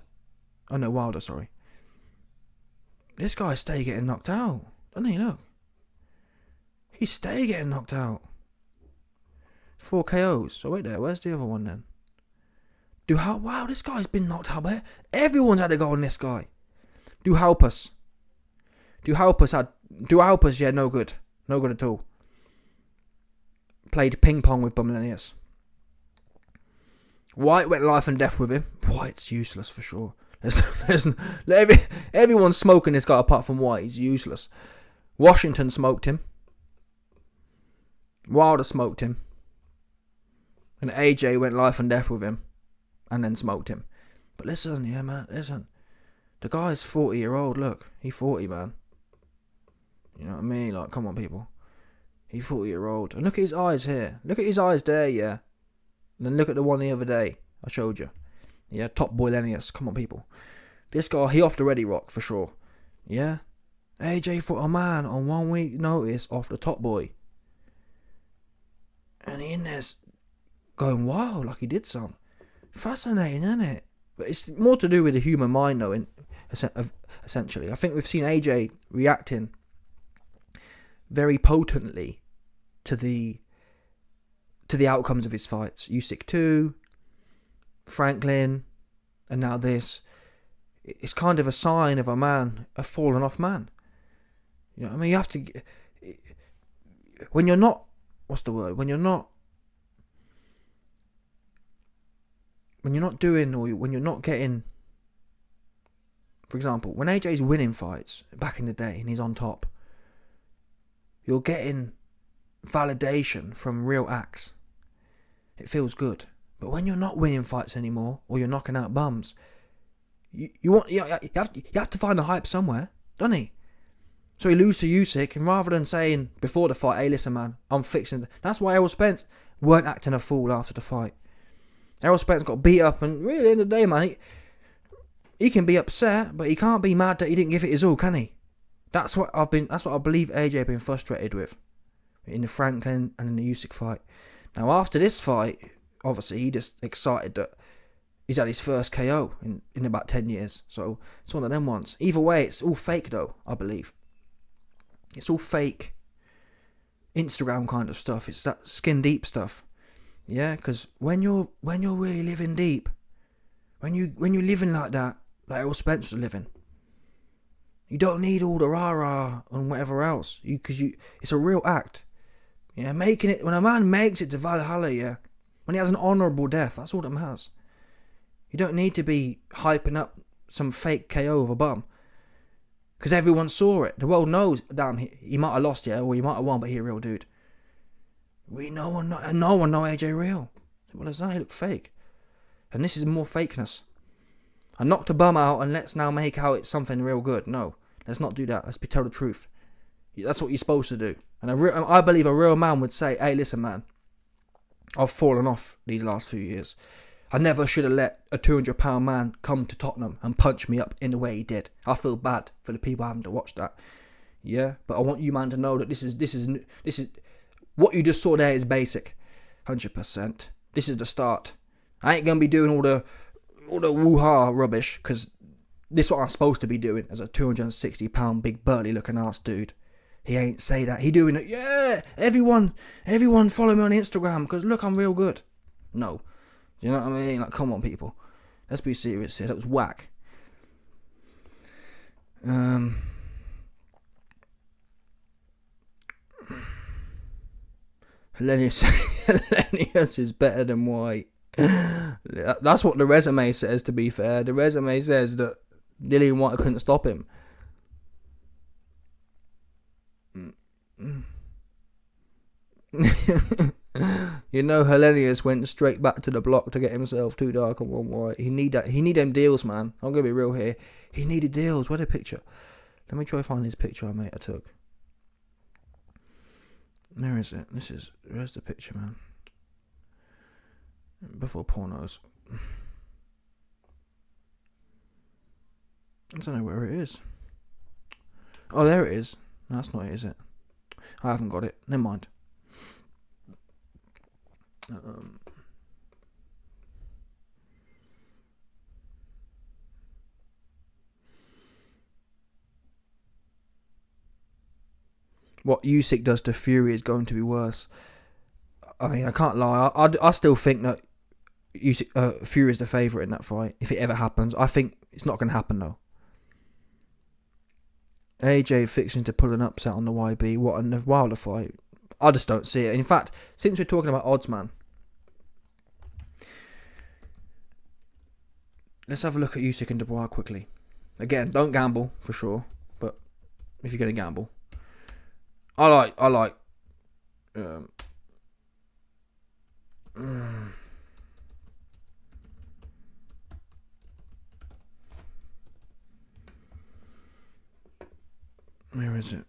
Oh no, Wilder, sorry. This guy's stay getting knocked out. Doesn't he? Look. He's stay getting knocked out. 4 KOs. So wait there, where's the other one then? Wow, this guy's been knocked out. Everyone's had a go on this guy. Do help us. Yeah, no good. No good at all. Played ping pong with Helenius. White went life and death with him. White's useless for sure. Everyone's smoking this guy apart from White. He's useless. Washington smoked him. Wilder smoked him. And AJ went life and death with him. And then smoked him. But listen, yeah, man, listen. The guy's 40-year-old, look. He's 40, man. You know what I mean? Like, come on, people. He's 40-year-old. And look at his eyes here. Look at his eyes there, yeah. And then look at the one the other day. I showed you. Yeah, top boy Helenius. Come on, people. This guy, he off the ready rock, for sure. Yeah? AJ fought a man on 1 week notice off the top boy. And he in there's going wild like he did some. Fascinating, isn't it? But it's more to do with the human mind, though, essentially. I think we've seen AJ reacting very potently to the outcomes of his fights. Usyk 2, Franklin, and now this. It's kind of a sign of a fallen off man. You know what I mean? You have to, when you're not, what's the word? When you're not doing, or when you're not getting, for example, when AJ's winning fights back in the day and he's on top, you're getting validation from real acts. It feels good. But when you're not winning fights anymore, or you're knocking out bums, you have to find the hype somewhere, don't he? So he loses to Usyk, and rather than saying before the fight, "Hey, listen, man, I'm fixing," that's why Errol Spence weren't acting a fool after the fight. Errol Spence got beat up, and really, at the end of the day, man, he can be upset, but he can't be mad that he didn't give it his all, can he? That's what I believe AJ been frustrated with in the Franklin and in the Usyk fight. Now, after this fight, obviously, he just excited that he's had his first KO in about 10 years. So it's one of them ones. Either way, it's all fake, though, I believe. It's all fake Instagram kind of stuff. It's that skin deep stuff. Yeah, because when you're really living deep, when you're living like that, like Errol Spence was living, you don't need all the rah-rah and whatever else. It's a real act. Yeah, making it, when a man makes it to Valhalla, yeah, when he has an honourable death, that's all that matters. You don't need to be hyping up some fake KO of a bum. Because everyone saw it. The world knows, damn, he might have lost, yeah, or he might have won, but he's a real dude. No one know AJ real. What is that? He looked fake. And this is more fakeness. I knocked a bum out and let's now make out it's something real good. No, let's not do that. Let's tell the truth. That's what you're supposed to do. And I believe a real man would say, "Hey, listen, man, I've fallen off these last few years. I never should have let a 200-pound man come to Tottenham and punch me up in the way he did. I feel bad for the people having to watch that. Yeah, but I want you, man, to know that this is what you just saw there is basic, 100%. This is the start. I ain't gonna be doing all the woo-ha rubbish, because this is what I'm supposed to be doing as a 260-pound big burly looking ass dude. He ain't say that. He doing it. Yeah, everyone follow me on Instagram because look, I'm real good. No. You know what I mean? Like, come on, people. Let's be serious here. That was whack. Helenius is better than White. That's what the resume says, to be fair. The resume says that Dillian White couldn't stop him. You know, Helenius went straight back to the block to get himself 2 dark and 1 white. He need them deals, man. I'm gonna be real here. He needed deals. Where's the picture? Let me try to find his picture I took. Where is it? Where's the picture, man? Before pornos. I don't know where it is. Oh, there it is. No, that's not it, is it? I haven't got it. Never mind. What Usyk does to Fury is going to be worse. I mean, I can't lie. I still think that Fury is the favourite in that fight. If it ever happens, I think it's not going to happen though. AJ fixing to pull an upset on the YB. What a wilder fight. I just don't see it. In fact, since we're talking about odds, man, let's have a look at Usyk and Dubois quickly. Again, don't gamble for sure, but if you're going to gamble, I like. Where is it?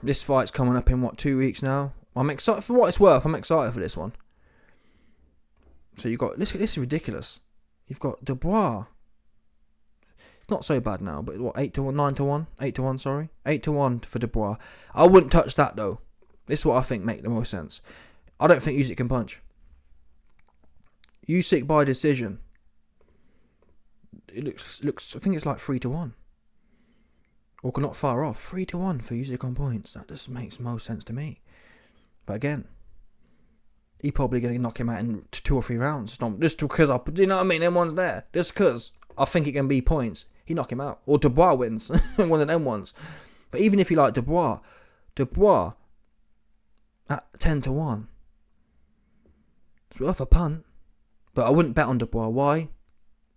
This fight's coming up in 2 weeks now. I'm excited for what it's worth. I'm excited for this one. So you got this is ridiculous. You've got Dubois. It's not so bad now, but what, 8-1, 9-1, 8-1, sorry, 8-1 for Dubois. I wouldn't touch that though. This is what I think makes the most sense. I don't think Usyk can punch. Usyk by decision. It looks. I think it's like 3-1. Or not far off. 3-1 for Usyk on points. That just makes most sense to me. But again, he probably going to knock him out in 2 or 3 rounds. Just because you know what I mean? Them ones there. Just because I think it can be points, he knock him out. Or Dubois wins. One of them ones. But even if you like Dubois at 10-1, it's worth a punt. But I wouldn't bet on Dubois. Why?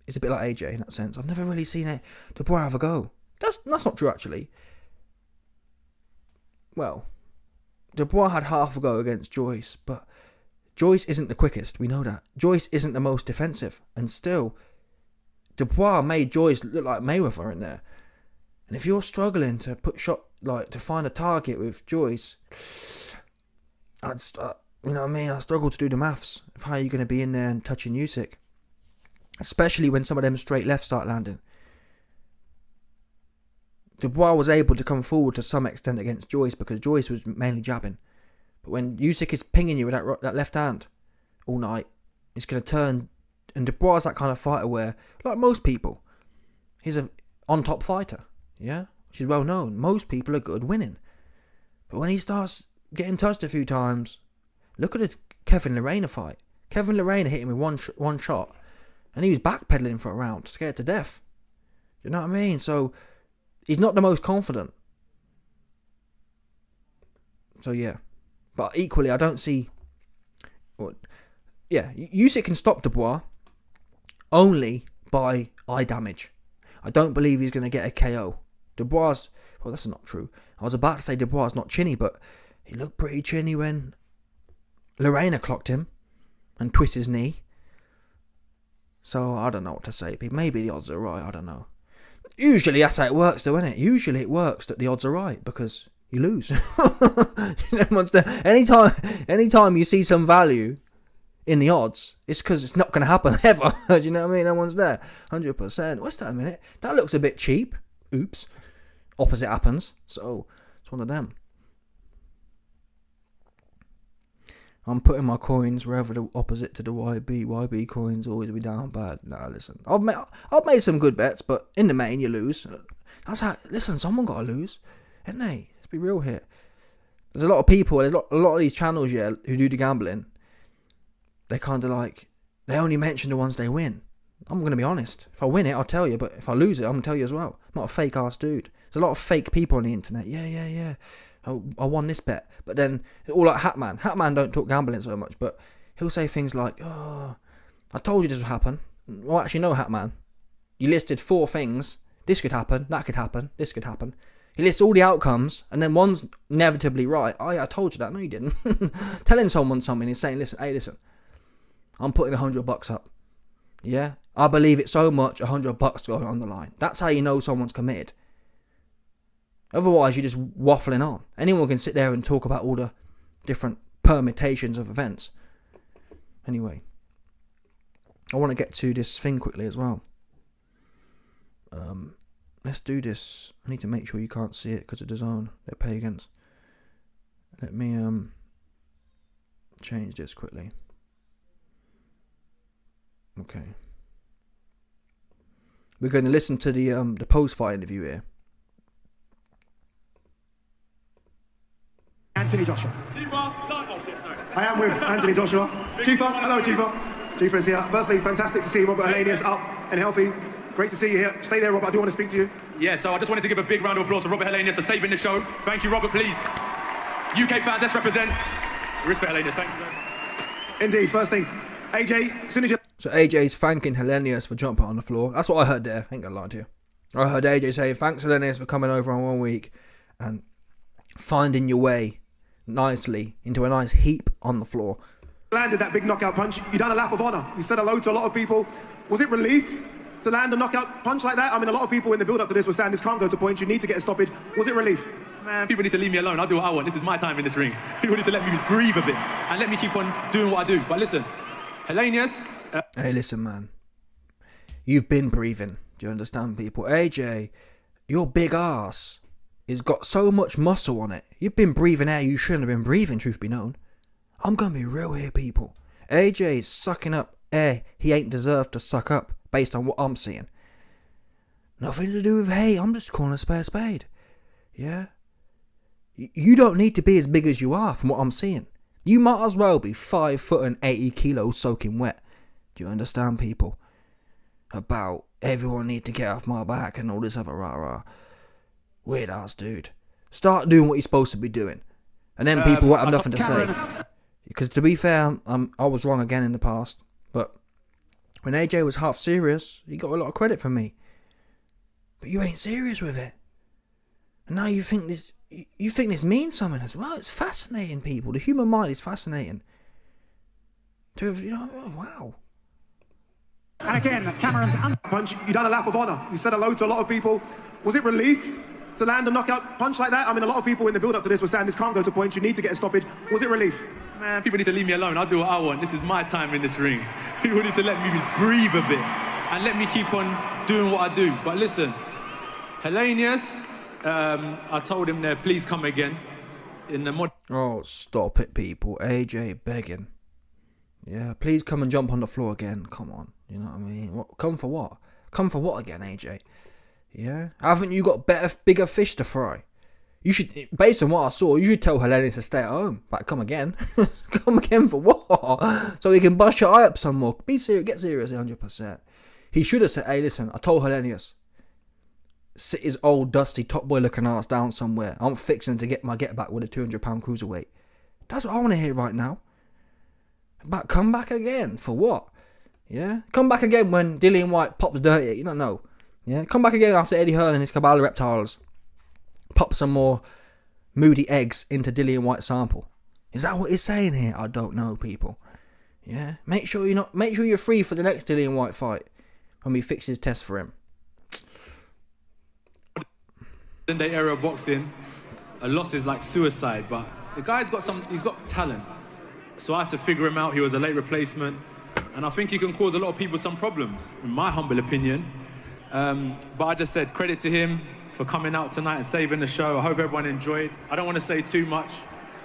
It's a bit like AJ in that sense. I've never really seen Dubois have a go. That's not true, actually. Well, Dubois had half a go against Joyce, but Joyce isn't the quickest. We know that. Joyce isn't the most defensive. And still, Dubois made Joyce look like Mayweather in there. And if you're struggling to to find a target with Joyce, you know what I mean? I struggle to do the maths of how you're going to be in there and touching Usyk. Especially when some of them straight lefts start landing. Dubois was able to come forward to some extent against Joyce because Joyce was mainly jabbing. But when Usyk is pinging you with that left hand all night, it's going to turn. And Dubois is that kind of fighter where, like most people, he's a on-top fighter. Yeah? Which is well known. Most people are good winning. But when he starts getting touched a few times, look at the Kevin Lerena fight. Kevin Lerena hit him with one shot, and he was backpedaling for a round, scared to death. You know what I mean? So he's not the most confident. So yeah. But equally, I don't see. Usyk can stop Dubois only by eye damage. I don't believe he's going to get a KO. Dubois, well, that's not true. I was about to say Dubois is not chinny, but he looked pretty chinny when Lerena clocked him and twisted his knee. So I don't know what to say. Maybe the odds are right. I don't know. Usually that's how it works though, isn't it? Usually it works that the odds are right because you lose. Anytime you see some value in the odds, it's because it's not going to happen ever. Do you know what I mean? No one's there. 100%. What's that a minute? That looks a bit cheap. Oops. Opposite happens. So it's one of them. I'm putting my coins wherever the opposite to the YB. YB coins always be down bad. Nah, listen. I've made some good bets, but in the main you lose. That's how. Listen, someone got to lose, isn't they? Let's be real here. There's a lot of people, a lot of these channels, yeah, who do the gambling. They kind of they only mention the ones they win. I'm going to be honest. If I win it, I'll tell you. But if I lose it, I'm going to tell you as well. I'm not a fake ass dude. There's a lot of fake people on the internet. Yeah. I won this bet. But then, all like Hatman. Hatman don't talk gambling so much, but he'll say things like, oh, I told you this would happen. Well, actually, no, Hatman. You listed 4 things. This could happen, that could happen, this could happen. He lists all the outcomes, and then one's inevitably right. Oh, yeah, I told you that. No, you didn't. Telling someone something is saying, listen, I'm putting $100 up. Yeah? I believe it so much, $100 going on the line. That's how you know someone's committed. Otherwise, you're just waffling on. Anyone can sit there and talk about all the different permutations of events. Anyway, I want to get to this thing quickly as well. Let's do this. I need to make sure you can't see it because of the zone they're pagans. Let me change this quickly. Okay. We're going to listen to the post-fight interview here. Anthony Joshua. I am with Anthony Joshua. Chifa, hello Chifa. Chifa is here. Firstly, fantastic to see Robert Helenius up and healthy. Great to see you here. Stay there, Robert. I do want to speak to you. Yeah, so I just wanted to give a big round of applause for Robert Helenius for saving the show. Thank you, Robert, please. UK fans, let's represent. Respect Helenius, thank you very much. Indeed, first thing, AJ, as soon as you... So AJ's thanking Helenius for jumping on the floor. That's what I heard there. I ain't gonna lie to you. I heard AJ say, thanks Helenius for coming over on 1 week and finding your way nicely into a nice heap on the floor. Landed that big knockout punch. You done a lap of honour. You said hello to a lot of people. Was it relief to land a knockout punch like that? I mean, a lot of people in the build-up to this were saying this can't go to points. You need to get a stoppage. Was it relief? Man, people need to leave me alone. I'll do what I want. This is my time in this ring. People need to let me breathe a bit and let me keep on doing what I do. But listen, Helenius... Hey, listen, man. You've been breathing. Do you understand, people? AJ, your big ass has got so much muscle on it. You've been breathing air you shouldn't have been breathing, truth be known. I'm going to be real here, people. AJ is sucking up air he ain't deserved to suck up based on what I'm seeing. Nothing to do with, hey, I'm just calling a spade. Yeah? You don't need to be as big as you are from what I'm seeing. You might as well be 5 foot and 80 kilos soaking wet. Do you understand, people? About everyone need to get off my back and all this other rah-rah. Weird ass dude. Start doing what you're supposed to be doing. And then people won't have nothing to say. Because to be fair, I was wrong again in the past. But when AJ was half serious, he got a lot of credit from me. But you ain't serious with it. And now you think this means something as well. It's fascinating, people. The human mind is fascinating. To have, oh, wow. And again, Cameron's punch. You done a lap of honour. You said hello to a lot of people. Was it relief to land a knockout punch like that? I mean, a lot of people in the build-up to this were saying this can't go to points. You need to get a stoppage. Was it relief? Man, people need to leave me alone. I'll do what I want. This is my time in this ring. People need to let me breathe a bit and let me keep on doing what I do. But listen, Helenius, I told him there, please come again. Oh, stop it, people. AJ begging. Yeah, please come and jump on the floor again. Come on. You know what I mean? What? Come for what? Come for what again, AJ? Yeah? Haven't you got bigger fish to fry? You should, based on what I saw, you should tell Helenius to stay at home. But come again. Come again for what? So he can bust your eye up some more. Be serious. Get serious 100%. He should have said, hey, listen, I told Helenius, sit his old, dusty, top boy looking ass down somewhere. I'm fixing to get my get back with a 200-pound cruiserweight. That's what I want to hear right now. But come back again. For what? Yeah? Come back again when Dillian White pops dirty. You don't know. Yeah? Come back again after Eddie Hearn and his cabal of reptiles pop some more moody eggs into Dillian White's sample. Is that what he's saying here? I don't know, people. Yeah? Make sure you're free for the next Dillian White fight when we fix his test for him. In the era of boxing, a loss is like suicide, but the guy's he's got talent. So I had to figure him out. He was a late replacement. And I think he can cause a lot of people some problems, in my humble opinion. But I just said credit to him for coming out tonight and saving the show. I hope everyone enjoyed. I don't want to say too much,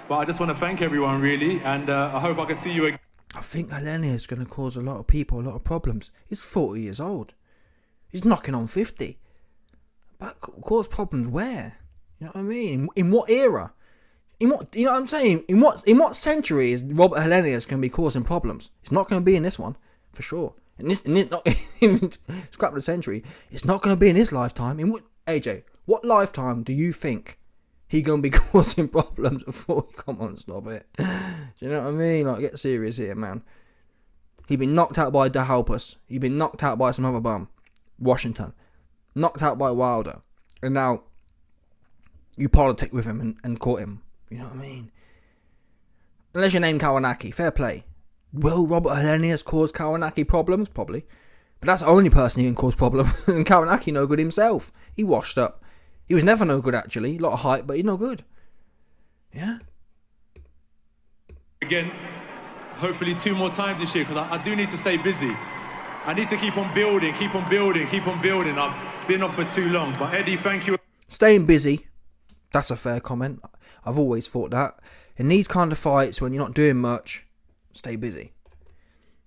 but I just want to thank everyone, really. And I hope I can see you again. I think Helenius is going to cause a lot of people a lot of problems. He's 40 years old. He's knocking on 50. But cause problems where? You know what I mean? In what era? You know what I'm saying? In what century is Robert Helenius going to be causing problems? It's not going to be in this one, for sure. In this not even scrap the century. It's not going to be in his lifetime. AJ, what lifetime do you think he going to be causing problems before? Come on, stop it. Do you know what I mean? Like, get serious here, man. He been knocked out by DeHalpus. He been knocked out by some other bum, Washington. Knocked out by Wilder. And now you politic with him and caught him. You know what I mean? Unless you name Kawanaki, fair play. Will Robert Helenius cause Kawanaki problems? Probably. But that's the only person he can cause problems. And Kawanaki no good himself. He washed up. He was never no good, actually. A lot of hype, but he's no good. Yeah? Again, hopefully 2 more times this year, because I do need to stay busy. I need to keep on building, keep on building, keep on building. I've been off for too long. But Eddie, thank you. Staying busy, that's a fair comment. I've always thought that. In these kind of fights, when you're not doing much, stay busy.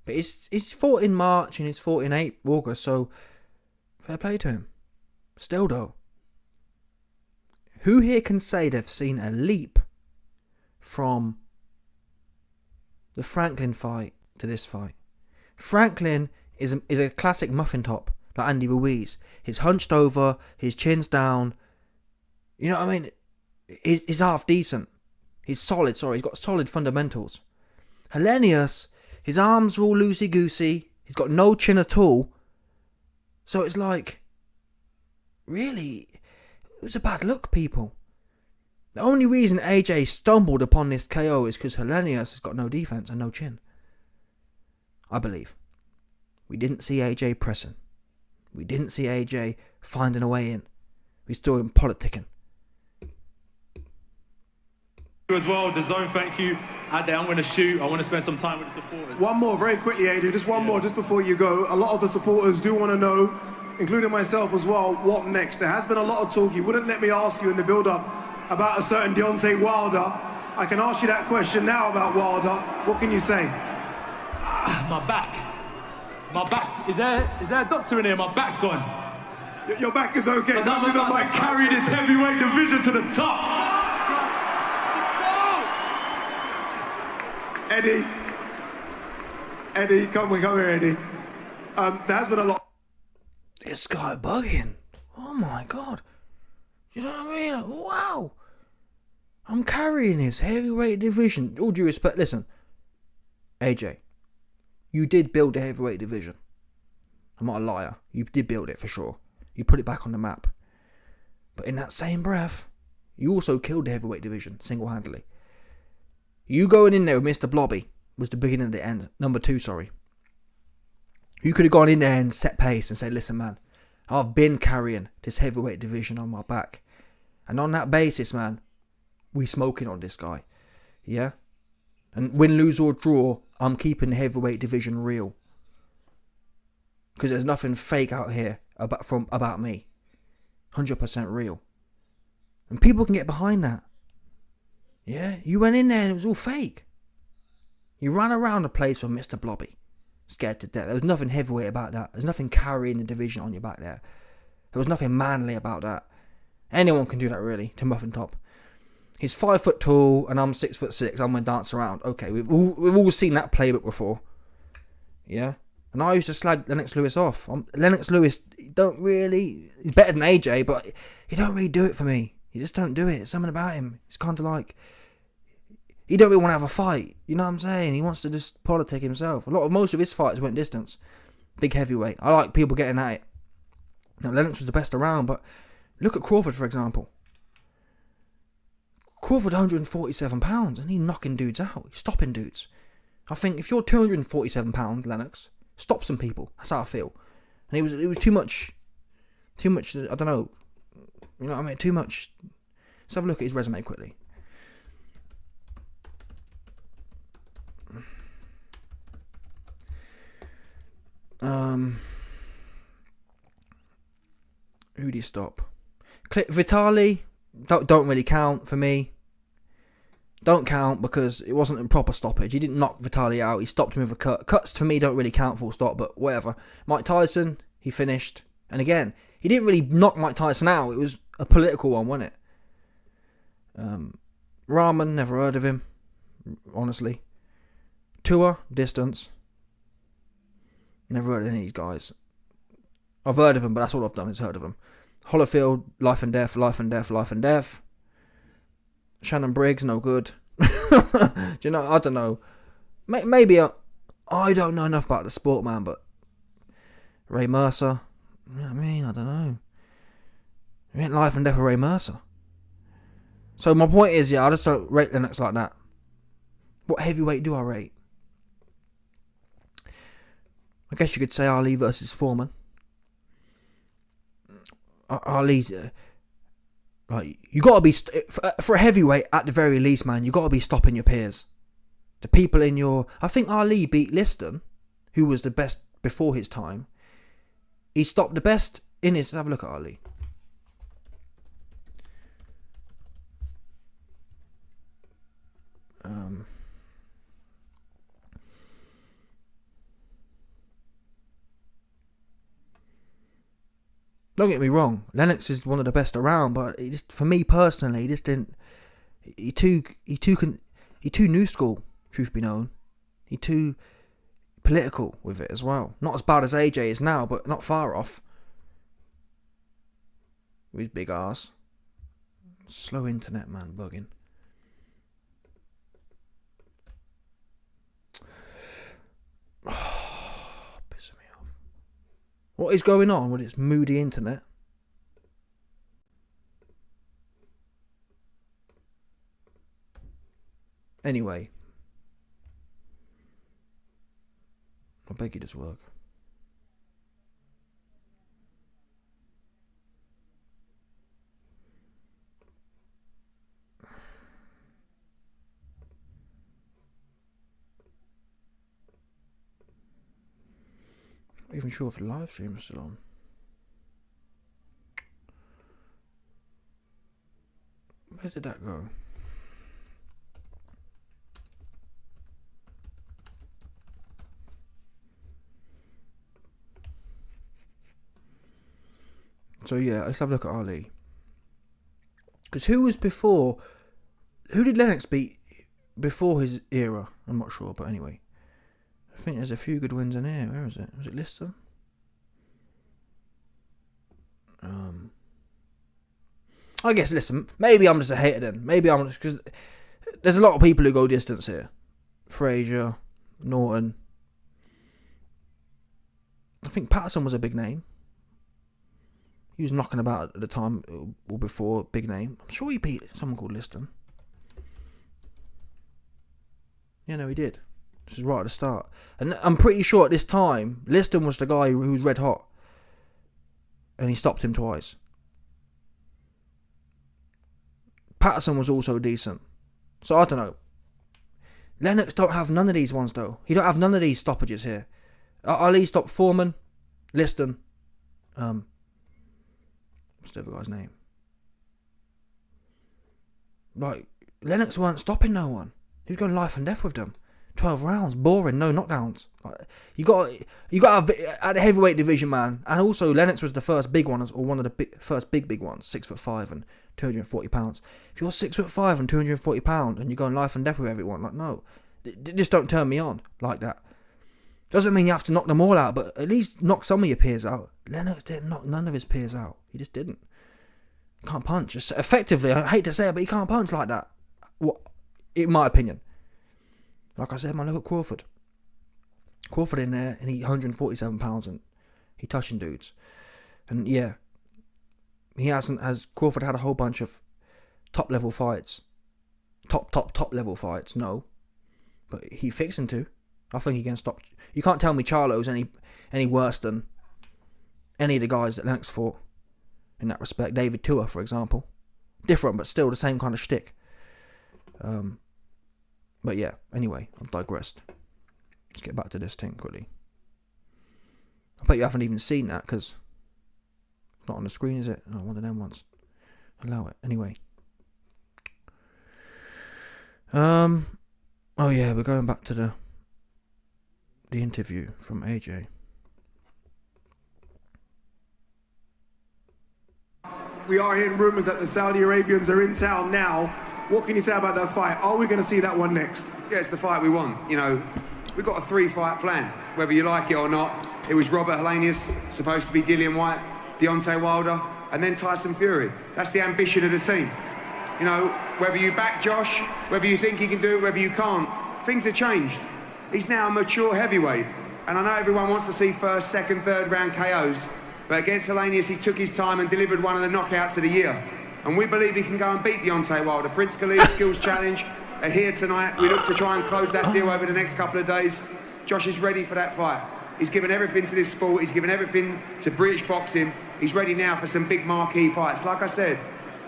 But he's fought in March and he's fought in August, so fair play to him. Still though, who here can say they've seen a leap from the Franklin fight to this fight? Franklin is a classic muffin top, like Andy Ruiz. He's hunched over, his chin's down. You know what I mean? He's half decent. He's solid, he's got solid fundamentals. Helenius, his arms are all loosey-goosey. He's got no chin at all. So it's like, really, it was a bad look, people. The only reason AJ stumbled upon this KO is because Helenius has got no defense and no chin. I believe. We didn't see AJ pressing. We didn't see AJ finding a way in. We saw him politicking. As well, the zone, thank you. Out there, I'm going to shoot. I want to spend some time with the supporters. One more, very quickly, Adrian, just one more, just before you go. A lot of the supporters do want to know, including myself as well, what next? There has been a lot of talk. You wouldn't let me ask you in the build-up about a certain Deontay Wilder. I can ask you that question now about Wilder. What can you say? My back's... Is there a doctor in here? My back's gone. Your back is okay. I'm about to carry this heavyweight division to the top. Eddie, come here, Eddie. There has been a lot. This guy bugging. Oh my god. You know what I mean? Like, wow. I'm carrying this heavyweight division. All due respect, listen. AJ, you did build the heavyweight division. I'm not a liar. You did build it for sure. You put it back on the map. But in that same breath, you also killed the heavyweight division single-handedly. You going in there with Mr. Blobby was the beginning of the end. Number 2, sorry. You could have gone in there and set pace and said, listen, man, I've been carrying this heavyweight division on my back. And on that basis, man, we smoking on this guy. Yeah? And win, lose or draw, I'm keeping the heavyweight division real. Because there's nothing fake out here about me. 100% real. And people can get behind that. Yeah? You went in there and it was all fake. You ran around the place for Mr. Blobby. Scared to death. There was nothing heavyweight about that. There's nothing carrying the division on your back there. There was nothing manly about that. Anyone can do that, really, to muffin top. He's 5 foot tall and I'm 6'6". I'm going to dance around. Okay, we've all seen that playbook before. Yeah? And I used to slag Lennox Lewis off. Lennox Lewis, he's better than AJ, but he don't really do it for me. He just don't do it. There's something about him. It's kind of like, he don't really want to have a fight. You know what I'm saying? He wants to just politic himself. Most of his fights went distance. Big heavyweight. I like people getting at it. Now, Lennox was the best around, but look at Crawford, for example. Crawford 147 pounds and he's knocking dudes out. He's stopping dudes. I think if you're 247 pounds, Lennox, stop some people. That's how I feel. And it was too much, I don't know. You know what I mean? Too much. Let's have a look at his resume quickly. Who do you stop? Vitali don't really count for me. Don't count because it wasn't a proper stoppage. He didn't knock Vitali out. He stopped him with a cut. Cuts for me don't really count, full stop, but whatever. Mike Tyson, he finished. And again, he didn't really knock Mike Tyson out. It was a political one, wasn't it? Rahman, never heard of him, honestly. Tua, distance. Never heard of any of these guys. I've heard of them, but that's all I've done is heard of them. Holyfield, life and death, life and death, life and death. Shannon Briggs, no good. Do you know? I don't know. Maybe I don't know enough about the sport, man, but Ray Mercer. You know what I mean? I don't know. It ain't life and death with Ray Mercer. So my point is, I just don't rate Lennox like that. What heavyweight do I rate? I guess you could say Ali versus Foreman. Ali, Like, you got to be, for a heavyweight, at the very least, man, you got to be stopping your peers. The people in your... I think Ali beat Liston, who was the best before his time. He stopped the best in his... Have a look at Ali. Don't get me wrong, Lennox is one of the best around, but it just, for me personally, he just didn't... He too new school, truth be known. He too political with it as well. Not as bad as AJ is now, but not far off. With his big arse. Slow internet, man, bugging. Pissing me off. What is going on with its moody internet? Anyway. I beg you, does work. Not even sure if the live stream is still on. Where did that go? So yeah, let's have a look at Ali. Because who was before... Who did Lennox beat before his era? I'm not sure, but anyway. I think there's a few good wins in here. Where is it? Was it Liston? I guess, listen, maybe I'm just a hater then. Maybe I'm just... Because there's a lot of people who go distance here. Frazier, Norton. I think Patterson was a big name. He was knocking about at the time, or before, big name. I'm sure he beat someone called Liston. Yeah, no, he did. This is right at the start. And I'm pretty sure at this time, Liston was the guy who was red hot. And he stopped him twice. Patterson was also decent. So I don't know. Lennox don't have none of these ones though. He don't have none of these stoppages here. Ali stopped Foreman, Liston. What's the other guy's name? Like, Lennox weren't stopping no one. He was going life and death with them. 12 rounds, boring, no knockdowns. Like, you got at the heavyweight division, man. And also, Lennox was the first big one, or one of the first big ones. 6'5" and 240 pounds. If you're 6'5" and 240 pounds and you're going life and death with everyone, like, no, just don't turn me on like that. Doesn't mean you have to knock them all out, but at least knock some of your peers out. Lennox didn't knock none of his peers out. He just didn't. Can't punch. Just effectively, I hate to say it, but he can't punch like that. What, in my opinion. Like I said, man, look at Crawford. Crawford in there, and he 147 pounds, and he touching dudes. And yeah, he hasn't. Has Crawford had a whole bunch of top level fights? Top level fights? No, but he fixing to. I think he can stop. You can't tell me Charlo's any worse than any of the guys that Lennox fought in that respect. David Tua, for example. Different, but still the same kind of shtick. But yeah, anyway, I've digressed. Let's get back to this thing quickly. I bet you haven't even seen that, because it's not on the screen, is it? Oh, one of them ones. Allow it. Anyway. Oh yeah, we're going back to the interview from AJ. We are hearing rumours that the Saudi Arabians are in town now. What can you say about that fight? Are we going to see that one next? Yeah, it's the fight we want. You know, we've got a 3-fight plan, whether you like it or not. It was Robert Helenius, supposed to be Dillian White, Deontay Wilder, and then Tyson Fury. That's the ambition of the team. You know, whether you back Josh, whether you think he can do it, whether you can't, things have changed. He's now a mature heavyweight. And I know everyone wants to see first, second, third round KOs, but against Helenius, he took his time and delivered one of the knockouts of the year. And we believe he can go and beat Deontay Wilder. Prince Khalid Skills Challenge are here tonight. We look to try and close that deal over the next couple of days. Josh is ready for that fight. He's given everything to this sport. He's given everything to British boxing. He's ready now for some big marquee fights. Like I said,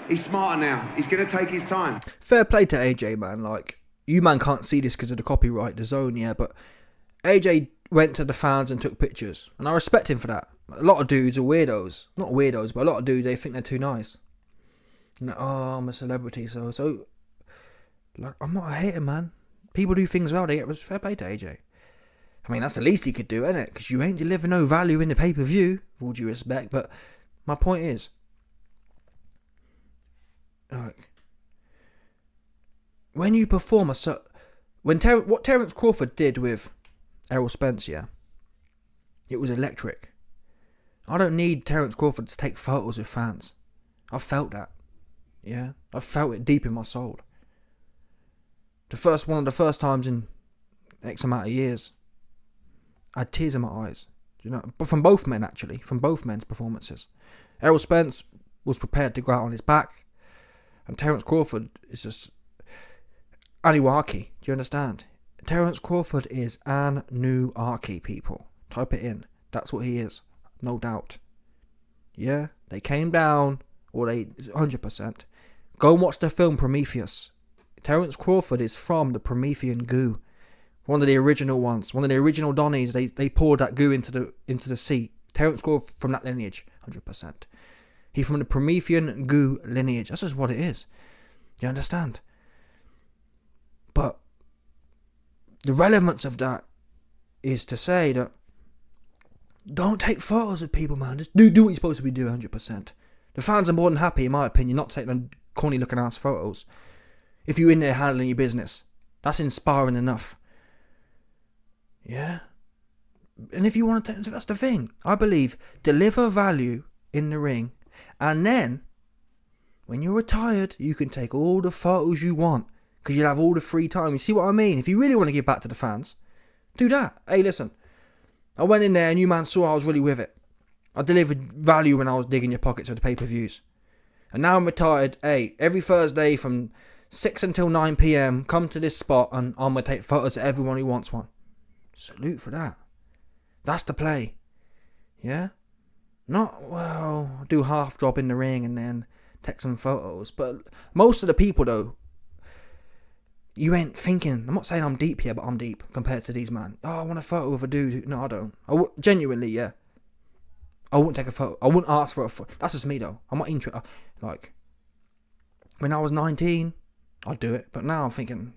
He's smarter now. He's going to take his time. Fair play to AJ, man. Like, you man can't see this because of the copyright, the zone, yeah, but AJ went to the fans and took pictures, and I respect him for that. A lot of dudes are weirdos. Not weirdos, but a lot of dudes, they think they're too nice. And, oh, I'm a celebrity, so like, I'm not a hater, man. People do things well, they get fair play to AJ. I mean, that's the least he could do, isn't it? Because you ain't delivering no value in the pay-per-view, with all due respect, but my point is, like, when you perform what Terence Crawford did with Errol Spence, yeah, it was electric. I don't need Terence Crawford to take photos with fans. I felt that, yeah, I felt it deep in my soul. One of the first times in X amount of years, I had tears in my eyes. You know, but from both men actually, from both men's performances. Errol Spence was prepared to go out on his back. And Terence Crawford is just Anunnaki. Do you understand? Terence Crawford is Anunnaki, people. Type it in. That's what he is. No doubt. Yeah? They came down, or they 100%. Go and watch the film Prometheus. Terence Crawford is from the Promethean goo. One of the original ones. One of the original Donnies. They poured that goo into the sea. Terence Crawford from that lineage. 100%. He's from the Promethean goo lineage. That's just what it is. You understand? But the relevance of that is to say that don't take photos of people, man. Just do what you're supposed to be doing, 100%. The fans are more than happy, in my opinion, not to take them corny looking ass photos. If you're in there handling your business, that's inspiring enough. Yeah? And if you want to, that's the thing. I believe deliver value in the ring. And then, when you're retired, you can take all the photos you want. Because you'll have all the free time. You see what I mean? If you really want to give back to the fans, do that. Hey, listen. I went in there and you man saw I was really with it. I delivered value when I was digging your pockets with the pay-per-views. And now I'm retired. Hey, every Thursday from 6 until 9 p.m, come to this spot and I'm going to take photos of everyone who wants one. Salute for that. That's the play. Yeah? Not, well, do half drop in the ring and then take some photos. But most of the people, though, you ain't thinking. I'm not saying I'm deep here, but I'm deep compared to these man. Oh, I want a photo with a dude. No, I don't. Genuinely, yeah. I wouldn't take a photo. I wouldn't ask for a photo. That's just me, though. I'm not interested. Like, when I was 19, I'd do it. But now I'm thinking,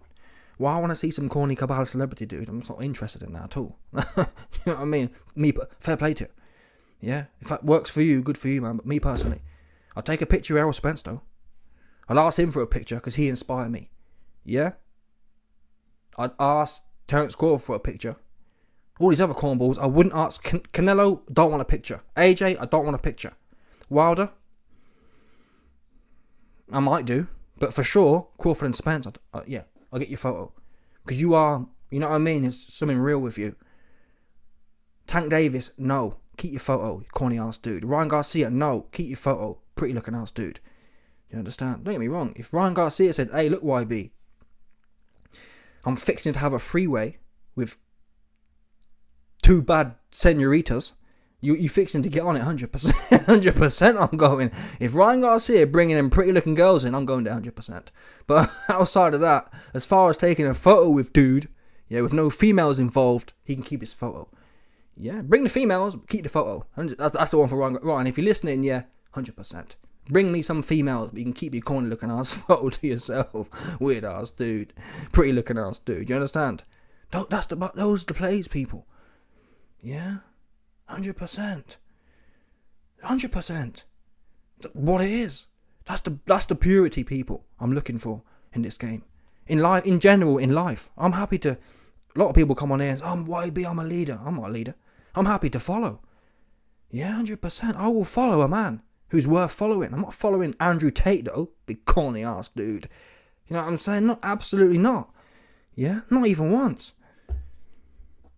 well, I want to see some corny Kabbalah celebrity dude. I'm just not interested in that at all. You know what I mean? Fair play to it. Yeah, if that works for you, good for you, man. But me personally, I'll take a picture of Errol Spence, though. I'll ask him for a picture because he inspired me. Yeah? I'd ask Terence Crawford for a picture. All these other cornballs, I wouldn't ask. Canelo, don't want a picture. AJ, I don't want a picture. Wilder, I might do. But for sure, Crawford and Spence, yeah, I'll get your photo. Because you are, you know what I mean? There's something real with you. Tank Davis, no. Keep your photo, you corny ass dude. Ryan Garcia, no. Keep your photo, pretty looking ass dude. You understand? Don't get me wrong. If Ryan Garcia said, hey, look, YB, I'm fixing to have a freeway with 2 bad senoritas, you fixing to get on it 100%. 100% I'm going. If Ryan Garcia bringing in pretty looking girls in, I'm going to 100%. But outside of that, as far as taking a photo with dude, yeah, with no females involved, he can keep his photo. Yeah, bring the females, keep the photo. That's the one for Ryan. If you're listening, yeah, 100%. Bring me some females, but you can keep your corny looking ass photo to yourself. Weird ass dude. Pretty looking ass dude. You understand? Those are the plays, people. Yeah? 100%. 100%. What it is. That's the purity, people, I'm looking for in this game. In life, in general, in life. I'm happy to... A lot of people come on here and say, I'm YB, I'm a leader. I'm not a leader. I'm happy to follow. Yeah, 100%. I will follow a man who's worth following. I'm not following Andrew Tate, though. Big corny ass dude. You know what I'm saying? Not, absolutely not. Yeah? Not even once.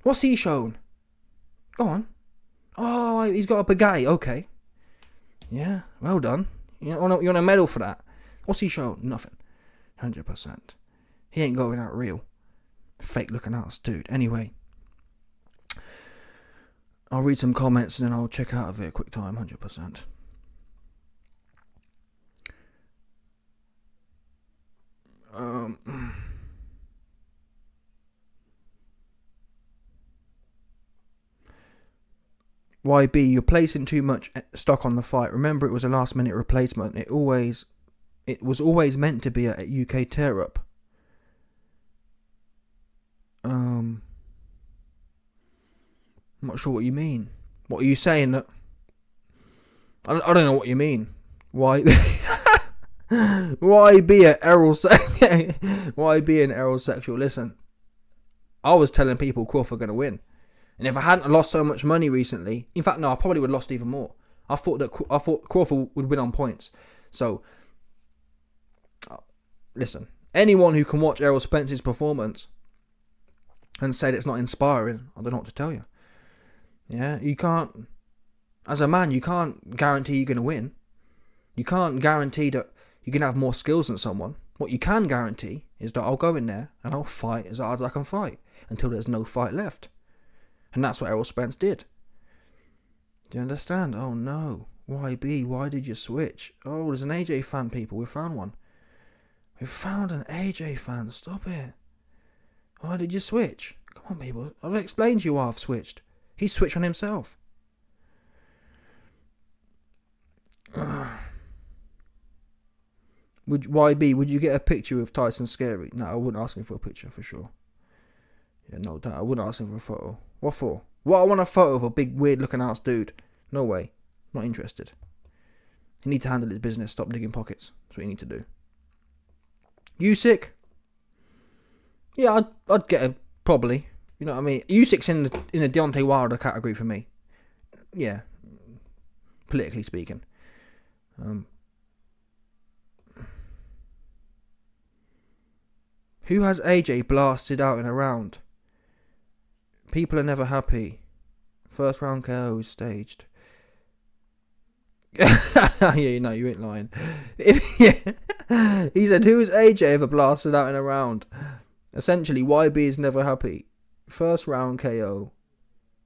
What's he shown? Go on. Oh, he's got a Bugatti. Okay. Yeah, well done. You want a medal for that? What's he shown? Nothing. 100%. He ain't going out real. Fake looking ass dude. Anyway, I'll read some comments and then I'll check out of it a quick time. 100%. YB, you're placing too much stock on the fight. Remember, it was a last minute replacement. It was always meant to be a UK tear up. I'm not sure what you mean. What are you saying? That I don't know what you mean. Why? Why be an aerosexual? Listen, I was telling people Crawford gonna win, and if I hadn't lost so much money recently, in fact, no, I probably would have lost even more. I thought Crawford would win on points. So, listen, anyone who can watch Errol Spence's performance and say that it's not inspiring, I don't know what to tell you. Yeah, you can't. As a man, you can't guarantee you're gonna win. You can't guarantee that you're going to have more skills than someone. What you can guarantee is that I'll go in there and I'll fight as hard as I can fight until there's no fight left. And that's what Errol Spence did. Do you understand? Oh no. YB, why did you switch? Oh, there's an AJ fan, people. We found one. We found an AJ fan. Stop it. Why did you switch? Come on, people. I've explained to you why I've switched. He switched on himself. Would you get a picture of Tyson Scary? No, I wouldn't ask him for a picture for sure. Yeah, no doubt. I wouldn't ask him for a photo. What for? What, I want a photo of a big weird looking ass dude? No way. Not interested. You need to handle his business. Stop digging pockets. That's what you need to do. Usyk? Yeah, I'd get a probably. You know what I mean? Usyk's in the Deontay Wilder category for me. Yeah. Politically speaking. Who has AJ blasted out in a round? People are never happy. First round KO is staged. Yeah, you know, you ain't lying. He said, who has AJ ever blasted out in a round? Essentially, YB is never happy. First round KO,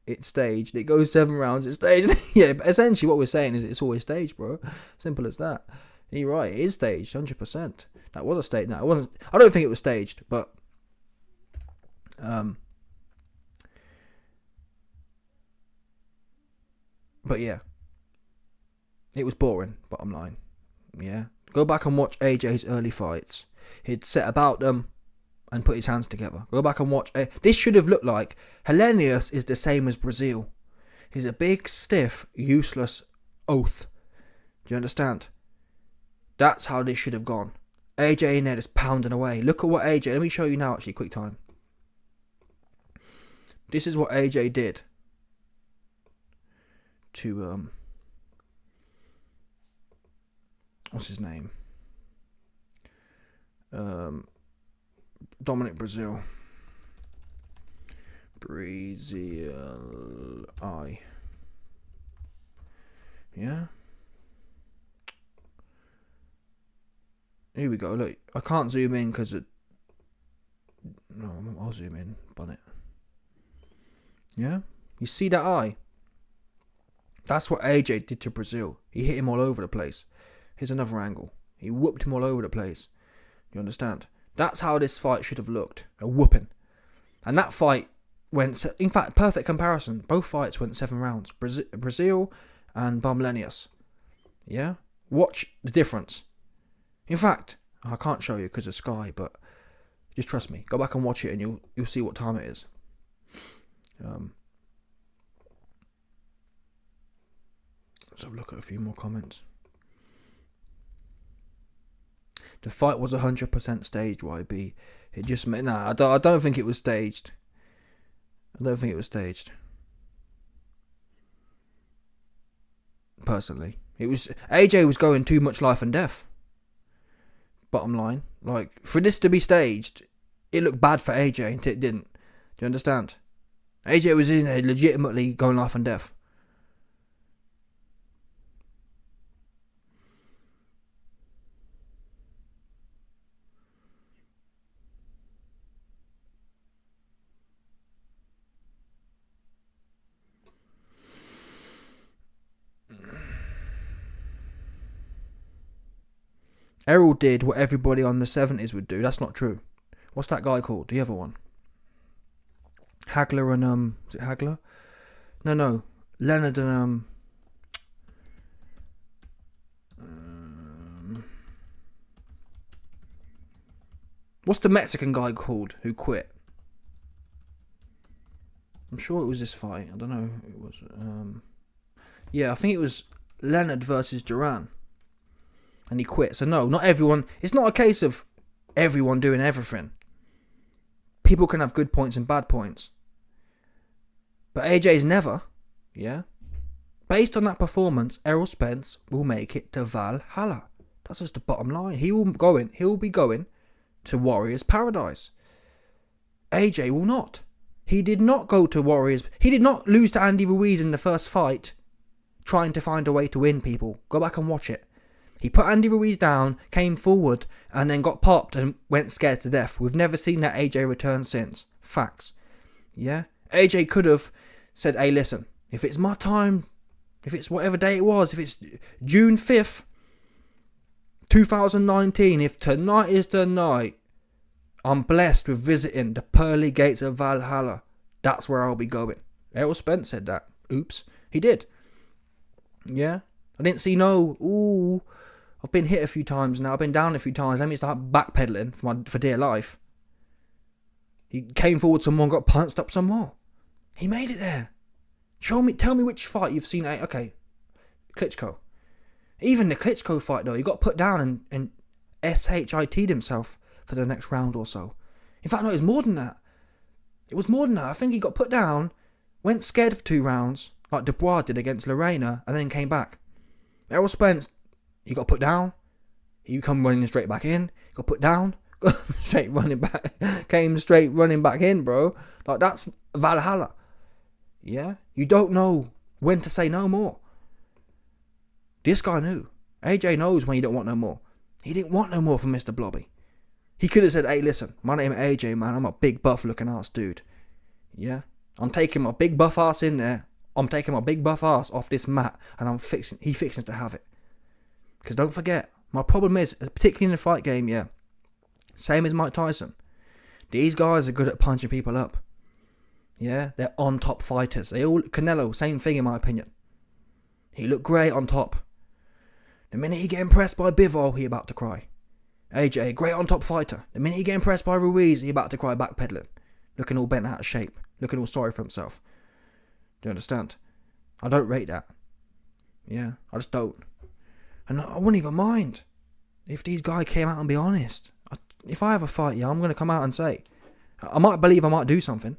it's staged. It goes 7 rounds, it's staged. Yeah, but essentially what we're saying is it's always staged, bro. Simple as that. And you're right, it is staged, 100%. That was a stage. No, it wasn't. I don't think it was staged, but yeah, it was boring. Bottom line, yeah. Go back and watch AJ's early fights. He'd set about them and put his hands together. Go back and watch. This should have looked like Helenius is the same as Brazil. He's a big, stiff, useless oath. Do you understand? That's how this should have gone. AJ in there just pounding away. Look at what AJ... Let me show you now, actually, quick time. This is what AJ did to... what's his name? Dominic Brazil. Yeah? Here we go, look. I can't zoom in because it... No, I'll zoom in. Bonnet. Yeah? You see that eye? That's what AJ did to Brazil. He hit him all over the place. Here's another angle. He whooped him all over the place. You understand? That's how this fight should have looked. A whooping. And that fight went... In fact, perfect comparison. Both fights went 7 rounds. Brazil and Helenius. Yeah? Watch the difference. In fact, I can't show you because of Sky, but just trust me. Go back and watch it and you'll see what time it is. Let's have a look at a few more comments. The fight was 100% staged, YB. It just... Nah, I don't think it was staged. I don't think it was staged. Personally. It was... AJ was going too much life and death. Bottom line. Like, for this to be staged, it looked bad for AJ until it didn't. Do you understand? AJ was in there legitimately going life and death. Errol did what everybody on the 70s would do. That's not true. What's that guy called? The other one? Hagler and is it Hagler? No. Leonard and what's the Mexican guy called who quit? I'm sure it was this fight. I don't know. It was yeah, I think it was Leonard versus Duran. And he quit. So no, not everyone. It's not a case of everyone doing everything. People can have good points and bad points. But AJ's never, yeah. Based on that performance, Errol Spence will make it to Valhalla. That's just the bottom line. He'll be going to Warriors Paradise. AJ will not. He did not go to Warriors. He did not lose to Andy Ruiz in the first fight trying to find a way to win, people. Go back and watch it. He put Andy Ruiz down, came forward, and then got popped and went scared to death. We've never seen that AJ return since. Facts. Yeah? AJ could have said, hey, listen, if it's my time, if it's whatever day it was, if it's June 5th, 2019, if tonight is the night, I'm blessed with visiting the pearly gates of Valhalla. That's where I'll be going. Errol Spence said that. Oops. He did. Yeah? I didn't see no, I've been hit a few times now, I've been down a few times, let me start backpedaling for dear life. He came forward some more and got punched up some more. He made it there. Tell me which fight you've seen. Okay, Klitschko. Even the Klitschko fight though, he got put down and SHIT'd himself for the next round or so. In fact, no, it was more than that. I think he got put down, went scared for 2 rounds, like Dubois did against Lorena, and then came back. Errol Spence, he got put down, he come running straight back in, got put down, came straight running back in, bro. Like, that's Valhalla. Yeah? You don't know when to say no more. This guy knew. AJ knows when you don't want no more. He didn't want no more from Mr. Blobby. He could have said, hey, listen, my name is AJ, man. I'm a big buff looking ass dude. Yeah? I'm taking my big buff ass in there. I'm taking my big buff ass off this mat and he fixing to have it. Because don't forget, my problem is, particularly in the fight game, yeah, same as Mike Tyson, these guys are good at punching people up. Yeah, they're on top fighters. Canelo, same thing in my opinion. He looked great on top. The minute he get impressed by Bivol, he about to cry. AJ, great on top fighter. The minute he get impressed by Ruiz, he about to cry backpedaling. Looking all bent out of shape. Looking all sorry for himself. Do you understand? I don't rate that. Yeah, I just don't. And I wouldn't even mind if these guys came out and be honest. If I have a fight, yeah, I'm going to come out and say, I might believe I might do something.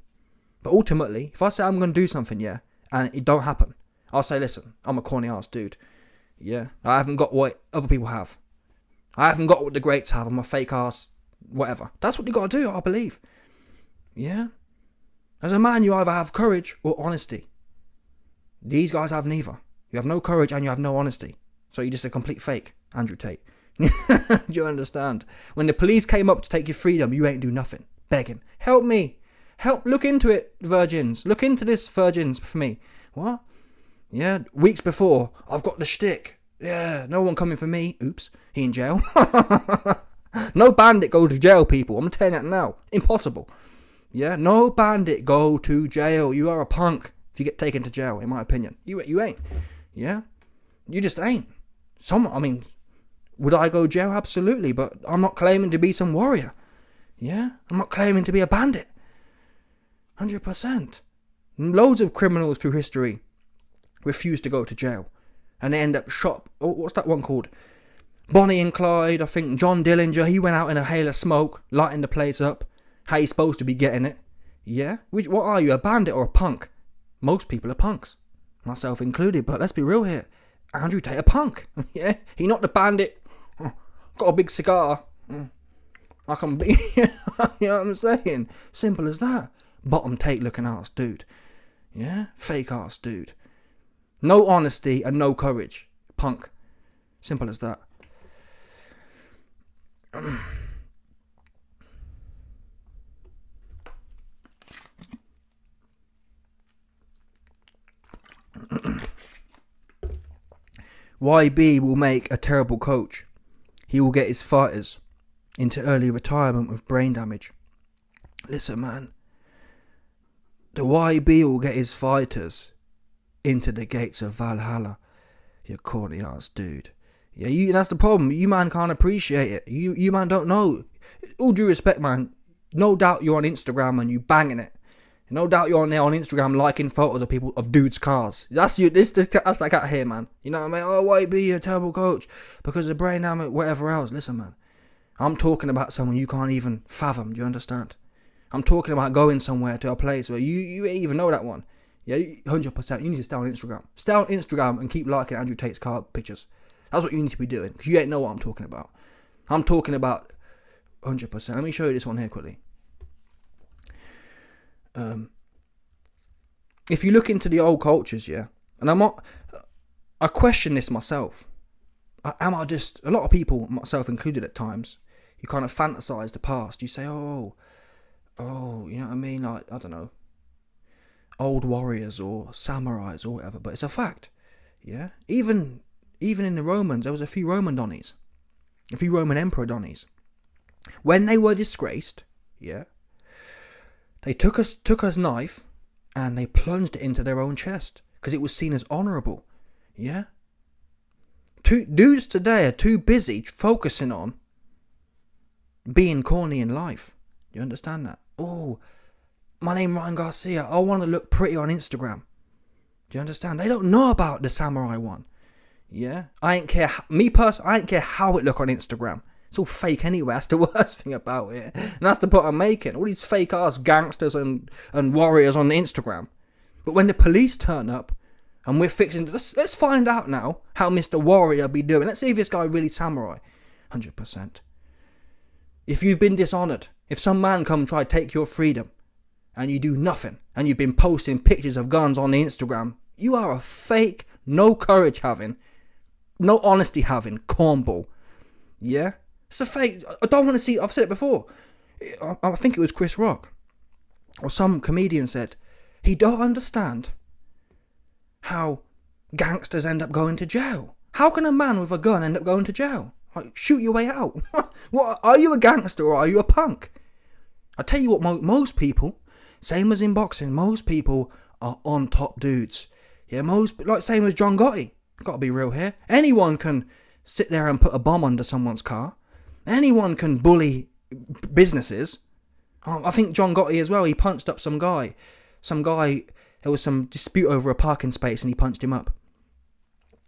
But ultimately, if I say I'm going to do something, yeah, and it don't happen, I'll say, listen, I'm a corny ass dude. Yeah, I haven't got what other people have. I haven't got what the greats have. I'm a fake ass, whatever. That's what you got to do, I believe. Yeah? As a man, you either have courage or honesty. These guys have neither. You have no courage and you have no honesty. So you're just a complete fake, Andrew Tate. Do you understand? When the police came up to take your freedom, you ain't do nothing. Begging. Help me. Help. Look into it, virgins. Look into this, virgins, for me. What? Yeah, weeks before, I've got the shtick. Yeah, no one coming for me. Oops, he in jail. No bandit go to jail, people. I'm telling you that now. Impossible. Yeah, no bandit go to jail. You are a punk if you get taken to jail, in my opinion. You ain't. Yeah? You just ain't. Would I go jail? Absolutely, but I'm not claiming to be some warrior. Yeah? I'm not claiming to be a bandit. 100%. Loads of criminals through history refuse to go to jail. And they end up shot. Oh, what's that one called? Bonnie and Clyde. I think John Dillinger. He went out in a hail of smoke, lighting the place up. How you supposed to be getting it? Yeah? What are you, a bandit or a punk? Most people are punks. Myself included, but let's be real here. Andrew Tate a punk. Yeah? He not the bandit. Got a big cigar. I can be. You know what I'm saying? Simple as that. Bottom Tate looking ass dude. Yeah? Fake ass dude. No honesty and no courage. Punk. Simple as that. YB will make a terrible coach. he will get his fighters into early retirement with brain damage. Listen, man. The YB will get his fighters into the gates of Valhalla. You corny ass dude. Yeah, that's the problem. You man can't appreciate it. You man don't know. All due respect, man. No doubt you're on Instagram and you banging it. No doubt you're on there on Instagram liking photos of people, of dudes' cars. That's you. That's like out here, man. You know what I mean? Oh, YB, you're a terrible coach because of brain damage, whatever else. Listen, man. I'm talking about someone you can't even fathom. Do you understand? I'm talking about going somewhere to a place where you ain't even know that one. Yeah, 100%. You need to stay on Instagram. Stay on Instagram and keep liking Andrew Tate's car pictures. That's what you need to be doing, because you ain't know what I'm talking about. I'm talking about 100%. Let me show you this one here quickly. If you look into the old cultures, yeah, and I question this myself. Am I just, a lot of people, myself included at times, you kind of fantasize the past. You say, oh, you know what I mean? Like, I don't know, old warriors or samurais or whatever, but it's a fact, yeah? Even in the Romans, there was a few Roman Donnies, a few Roman Emperor Donnies. When they were disgraced, yeah, they took a knife and they plunged it into their own chest because it was seen as honourable, yeah? Dudes today are too busy focusing on being corny in life. You understand that? Oh, my name Ryan Garcia. I want to look pretty on Instagram. Do you understand? They don't know about the samurai one. Yeah? I ain't care. Me personally, I ain't care how it look on Instagram. It's all fake anyway. That's the worst thing about it. And that's the point I'm making. All these fake ass gangsters and warriors on Instagram. But when the police turn up and we're fixing, let's find out now how Mr. Warrior be doing. Let's see if this guy really samurai. 100%. If you've been dishonoured, if some man come try to take your freedom and you do nothing and you've been posting pictures of guns on the Instagram, you are a fake, no courage having, no honesty having cornball. Yeah? It's a fake. I don't want to see, I've said it before. I think it was Chris Rock or some comedian said, he don't understand how gangsters end up going to jail. How can a man with a gun end up going to jail? Like, shoot your way out. What, are you a gangster or are you a punk? I tell you what, most people, same as in boxing, most people are on top dudes. Yeah, like same as John Gotti. Gotta be real here. Anyone can sit there and put a bomb under someone's car. Anyone can bully businesses. I think John Gotti as well, he punched up some guy, there was some dispute over a parking space and he punched him up.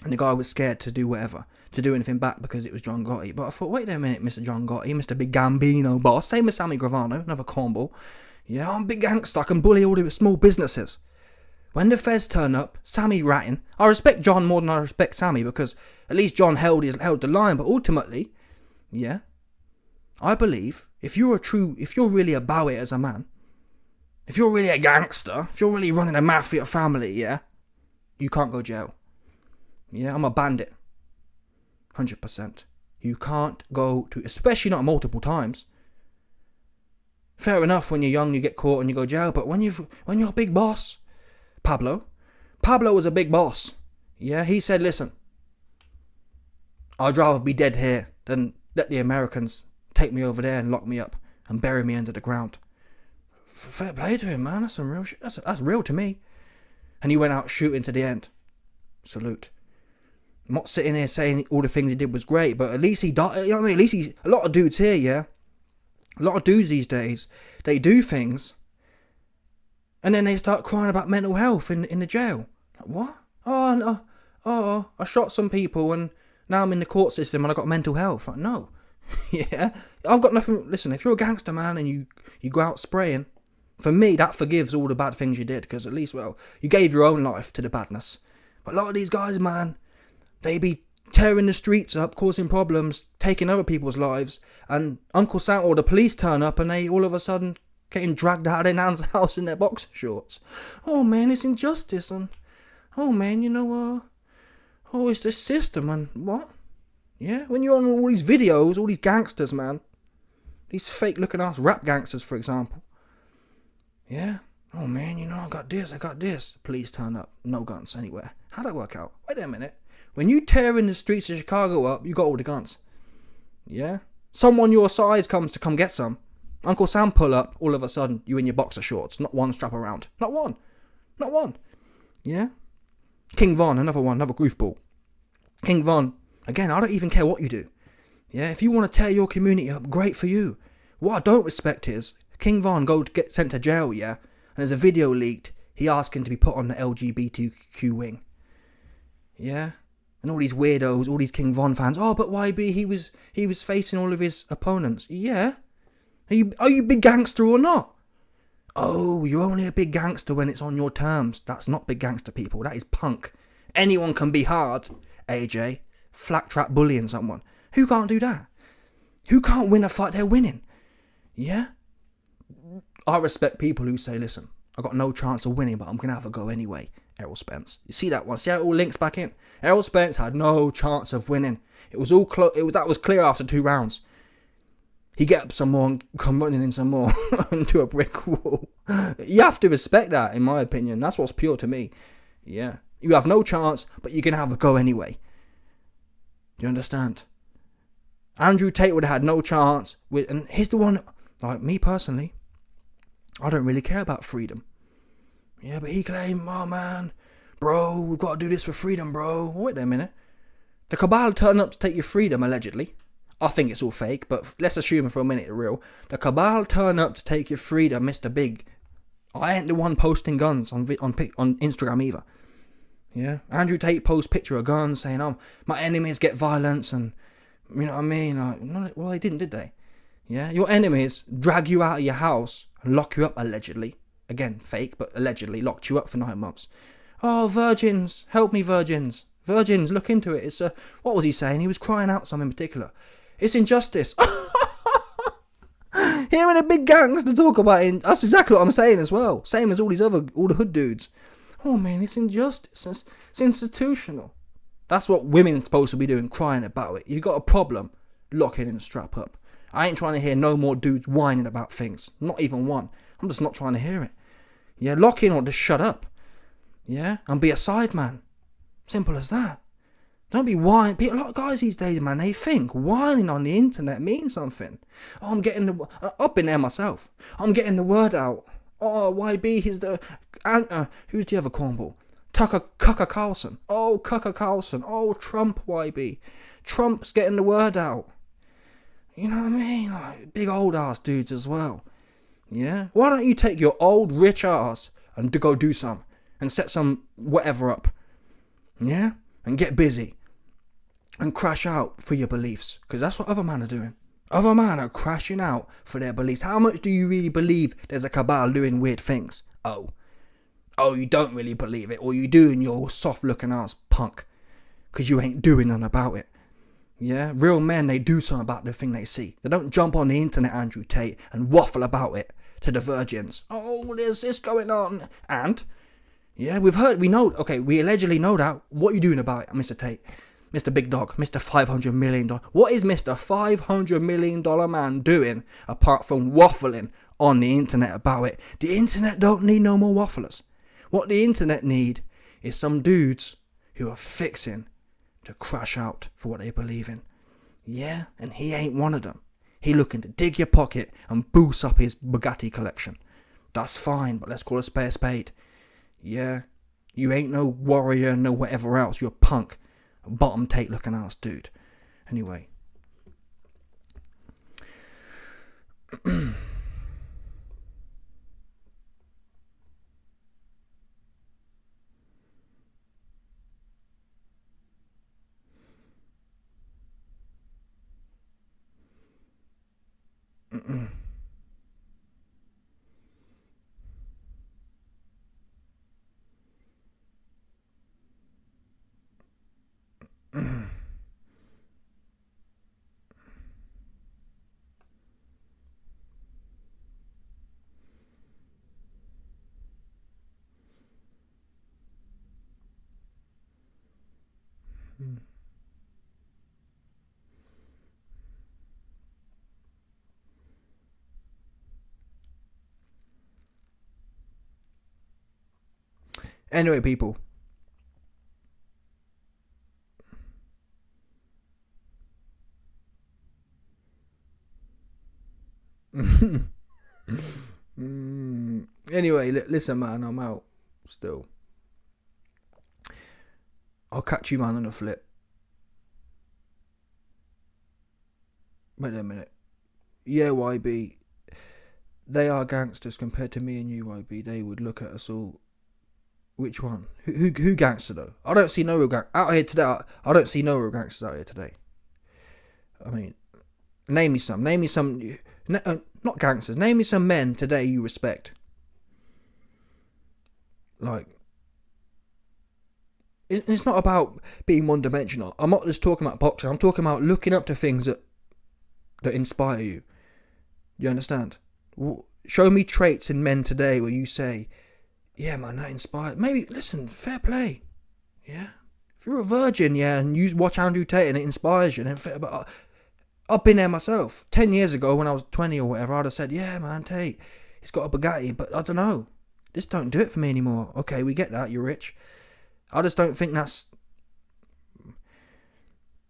And the guy was scared to do anything back because it was John Gotti. But I thought, wait a minute, Mr. John Gotti, Mr. Big Gambino boss, same as Sammy Gravano, another cornball. Yeah, I'm a big gangster, I can bully all the small businesses. When the feds turn up, Sammy ratting. I respect John more than I respect Sammy because at least John held the line. But ultimately, yeah, I believe if you're really about it as a man, if you're really a gangster, if you're really running a mafia family, yeah, you can't go jail. Yeah, I'm a bandit. 100%. You can't go to, especially not multiple times. Fair enough, when you're young you get caught and you go jail, but when you're a big boss, Pablo was a big boss. Yeah, he said, listen, I'd rather be dead here than let the Americans take me over there and lock me up and bury me under the ground. Fair play to him, man. That's some real shit. That's real to me. And he went out shooting to the end. Salute. I'm not sitting here saying all the things he did was great, but at least he died. You know what I mean? At least a lot of dudes here, yeah. A lot of dudes these days, they do things and then they start crying about mental health in the jail. Like, what? Oh, no. Oh, I shot some people and now I'm in the court system and I got mental health. Like, no. Yeah. I've got nothing. Listen, if you're a gangster, man, and you go out spraying, for me, that forgives all the bad things you did because at least, well, you gave your own life to the badness. But a lot of these guys, man, they be tearing the streets up, causing problems, taking other people's lives, and Uncle Santa or the police turn up and they all of a sudden getting dragged out of their nan's house in their boxer shorts. Oh man, it's injustice, and oh man, it's the system, and what? Yeah, when you're on all these videos, all these gangsters, man, these fake looking ass rap gangsters, for example. Yeah, oh man, I got this. Police turn up, no guns anywhere. How'd that work out? Wait a minute. When you tear in the streets of Chicago up, you got all the guns. Yeah? Someone your size comes to come get some. Uncle Sam pull up, all of a sudden, you in your boxer shorts. Not one strap around. Not one. Not one. Yeah? King Von, another one, another goofball. King Von, again, I don't even care what you do. Yeah? If you want to tear your community up, great for you. What I don't respect is, King Von go to get sent to jail, yeah? And there's a video leaked, he asking to be put on the LGBTQ wing. Yeah? And all these weirdos, all these King Von fans, oh, but YB, he was facing all of his opponents. Yeah? Are you big gangster or not? Oh, you're only a big gangster when it's on your terms. That's not big gangster, people. That is punk. Anyone can be hard, AJ. Flat trap bullying someone. Who can't do that? Who can't win a fight they're winning? Yeah? I respect people who say, listen, I got no chance of winning, but I'm going to have a go anyway. Errol Spence. You see that one? See how it all links back in? Errol Spence had no chance of winning. It was all that was clear after 2 rounds. He get up some more and come running in some more into a brick wall. You have to respect that, in my opinion. That's what's pure to me. Yeah. You have no chance, but you can have a go anyway. Do you understand? Andrew Tate would have had no chance. And he's the one, like me personally, I don't really care about freedom. Yeah, but he claimed, oh man, bro, we've got to do this for freedom, bro. Wait a minute. The cabal turned up to take your freedom, allegedly. I think it's all fake, but let's assume for a minute it's real. The cabal turn up to take your freedom, Mr. Big. I ain't the one posting guns on Instagram either. Yeah, Andrew Tate posts picture of guns saying, oh, my enemies get violence and, you know what I mean? Well, they didn't, did they? Yeah, your enemies drag you out of your house and lock you up, allegedly. Again, fake, but allegedly locked you up for 9 months. Oh, virgins, help me, virgins. Virgins, look into it. It's what was he saying? He was crying out something in particular. It's injustice. Hearing a big gangster talk about it, that's exactly what I'm saying as well. Same as all the hood dudes. Oh man, it's injustice. It's institutional. That's what women are supposed to be doing, crying about it. You got a problem, lock in and strap up. I ain't trying to hear no more dudes whining about things. Not even one. I'm just not trying to hear it. Yeah, lock in or just shut up. Yeah, and be a side man. Simple as that. Don't be whining. A lot of guys these days, man, they think whining on the internet means something. Oh, I've been there myself. I'm getting the word out. Oh, YB, he's the... who's the other cornball? Tucker Carlson. Oh, Tucker Carlson. Oh, Trump, YB. Trump's getting the word out. You know what I mean? Like, big old ass dudes as well. Yeah? Why don't you take your old rich ass and go do some and set some whatever up? Yeah? And get busy. And crash out for your beliefs. Because that's what other men are doing. Other men are crashing out for their beliefs. How much do you really believe there's a cabal doing weird things? Oh, you don't really believe it. Or you do and you're soft looking ass punk. Because you ain't doing none about it. Yeah? Real men, they do something about the thing they see. They don't jump on the internet, Andrew Tate, and waffle about it to the virgins. Oh, there's this going on. And, yeah, we allegedly know that. What are you doing about it, Mr. Tate? Mr. Big Dog, Mr. $500 million. What is Mr. $500 million man doing apart from waffling on the internet about it? The internet don't need no more wafflers. What the internet need is some dudes who are fixing to crash out for what they believe in. Yeah, and he ain't one of them. He looking to dig your pocket and boost up his Bugatti collection. That's fine, but let's call a spade a spade. Yeah, you ain't no warrior, no whatever else. You're a punk. A bottom Tate looking ass dude. Anyway. Anyway, people. Anyway, listen, man, I'm out still. I'll catch you, man, on the flip. Wait a minute. Yeah, YB. They are gangsters compared to me and you, YB. They would look at us all. Which one? Who gangster though? I don't see no real out here today. I don't see no real gangsters out here today. I mean, name me some. Not gangsters. Name me some men today you respect. Like, it's not about being one-dimensional. I'm not just talking about boxing. I'm talking about looking up to things that inspire you. You understand? Show me traits in men today where you say, yeah, man, that inspired. Maybe, listen, fair play. Yeah? If you're a virgin, yeah, and you watch Andrew Tate and it inspires you, then fair, but I've been there myself. 10 years ago when I was 20 or whatever, I'd have said, yeah, man, Tate, he's got a Bugatti, but I don't know. Just don't do it for me anymore. Okay, we get that, you're rich. I just don't think that's...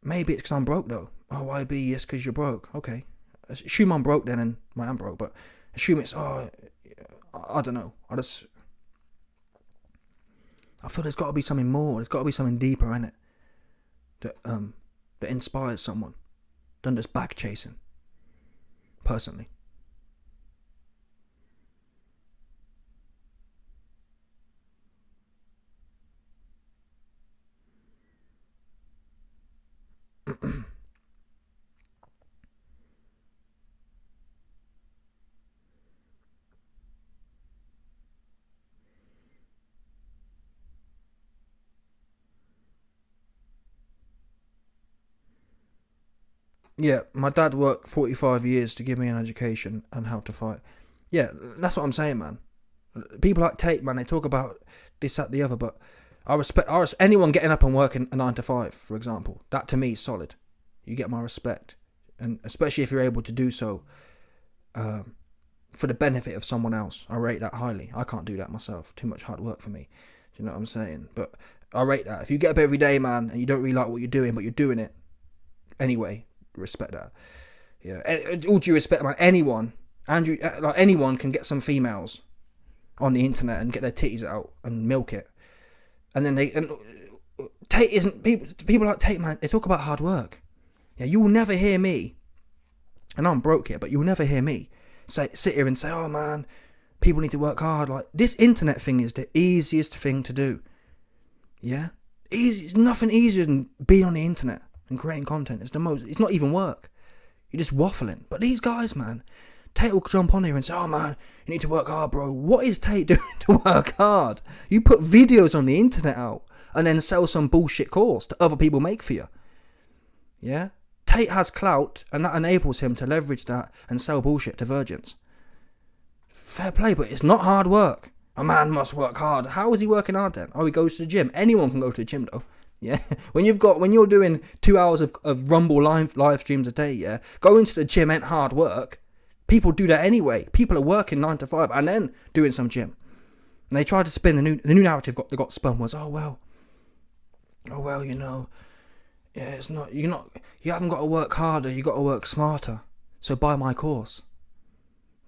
Maybe it's because I'm broke, though. Oh, why be? Yes, because you're broke. Okay. Assume I'm broke then, and I am broke, but assume it's... Oh, I don't know. I feel there's got to be something more. There's got to be something deeper in it that inspires someone than just back chasing. Personally. Yeah, my dad worked 45 years to give me an education and how to fight. Yeah, that's what I'm saying, man. People like Tate, man, they talk about this, that, the other, but I respect anyone getting up and working a 9 to 5, for example. That to me is solid. You get my respect. And especially if you're able to do so for the benefit of someone else. I rate that highly. I can't do that myself. Too much hard work for me. Do you know what I'm saying? But I rate that. If you get up every day, man, and you don't really like what you're doing, but you're doing it anyway, respect that. Yeah. All due respect, man. Anyone can get some females on the internet and get their titties out and milk it. And then Tate isn't... People like Tate, man, they talk about hard work. Yeah, you will never hear me, and I'm broke here, but you'll never hear me sit here and say, oh man, people need to work hard. Like, this internet thing is the easiest thing to do. Yeah? It's nothing easier than being on the internet and creating content. It's not even work. You're just waffling. But these guys, man, Tate will jump on here and say, oh man, you need to work hard, bro. What is Tate doing to work hard? You put videos on the internet out and then sell some bullshit course that other people make for you. Yeah? Tate has clout, and that enables him to leverage that and sell bullshit to virgins. Fair play, but it's not hard work. A man must work hard. How is he working hard then? Oh, he goes to the gym. Anyone can go to the gym though. Yeah, when you're doing 2 hours of Rumble live streams a day, yeah, going to the gym ain't hard work. People do that anyway. People are working 9 to 5 and then doing some gym. And they try to spin the new narrative that got spun was, oh well, you know. Yeah, you haven't got to work harder, you got to work smarter. So buy my course.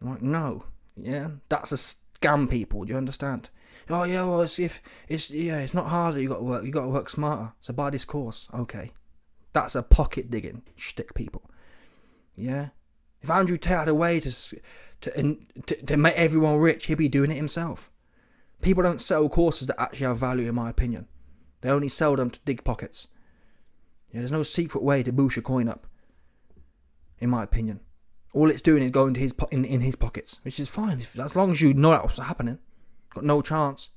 I'm like, no. Yeah, that's a scam, people, do you understand? Oh yeah, well it's not harder, you got to work smarter. So buy this course. Okay. That's a pocket digging shtick, people. Yeah? If Andrew Tate had a way to make everyone rich, he'd be doing it himself. People don't sell courses that actually have value, in my opinion. They only sell them to dig pockets. Yeah, there's no secret way to boost your coin up, in my opinion. All it's doing is going to his in his pockets, which is fine as long as you know that's what's happening. Got no chance.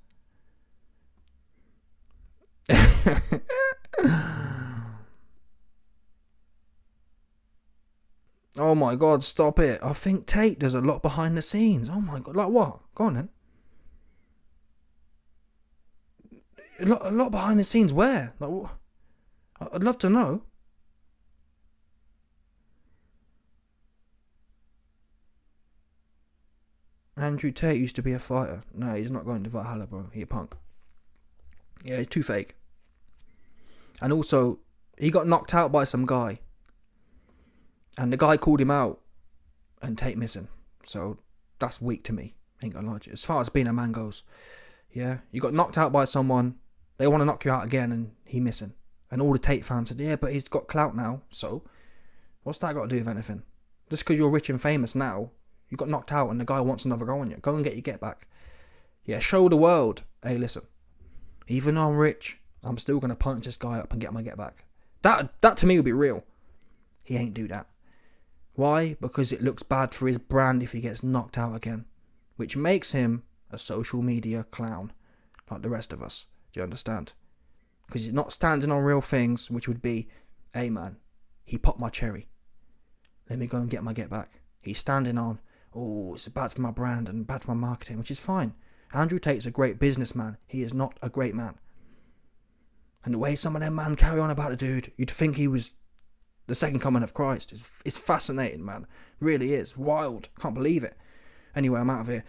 Oh my God, stop it! I think Tate does a lot behind the scenes. Oh my God, like what? Go on then. A lot behind the scenes. Where? Like what? I'd love to know. Andrew Tate used to be a fighter. No, he's not going to Valhalla, bro. He's a punk. Yeah, he's too fake. And also, he got knocked out by some guy. And the guy called him out. and Tate missing. So that's weak to me. Ain't gonna lie to you. As far as being a man goes, yeah, you got knocked out by someone, they want to knock you out again, and he missing. And all the Tate fans said, yeah, but he's got clout now. So what's that got to do with anything? Just because you're rich and famous now, you got knocked out and the guy wants another go on you. Go and get your get back. Yeah, show the world. Hey, listen, even though I'm rich, I'm still going to punch this guy up and get my get back. That to me would be real. He ain't do that. Why? Because it looks bad for his brand if he gets knocked out again. Which makes him a social media clown. Like the rest of us. Do you understand? Because he's not standing on real things, which would be, hey man, he popped my cherry. Let me go and get my get back. He's standing on, oh, it's bad for my brand and bad for my marketing, which is fine. Andrew Tate's a great businessman. He is not a great man. And the way some of them man carry on about the dude, you'd think he was the second coming of Christ. It's fascinating, man. Really is. Wild. Can't believe it. Anyway, I'm out of here.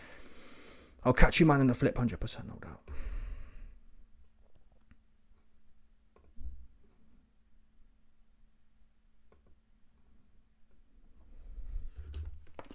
I'll catch you, man, in the flip 100%, no doubt.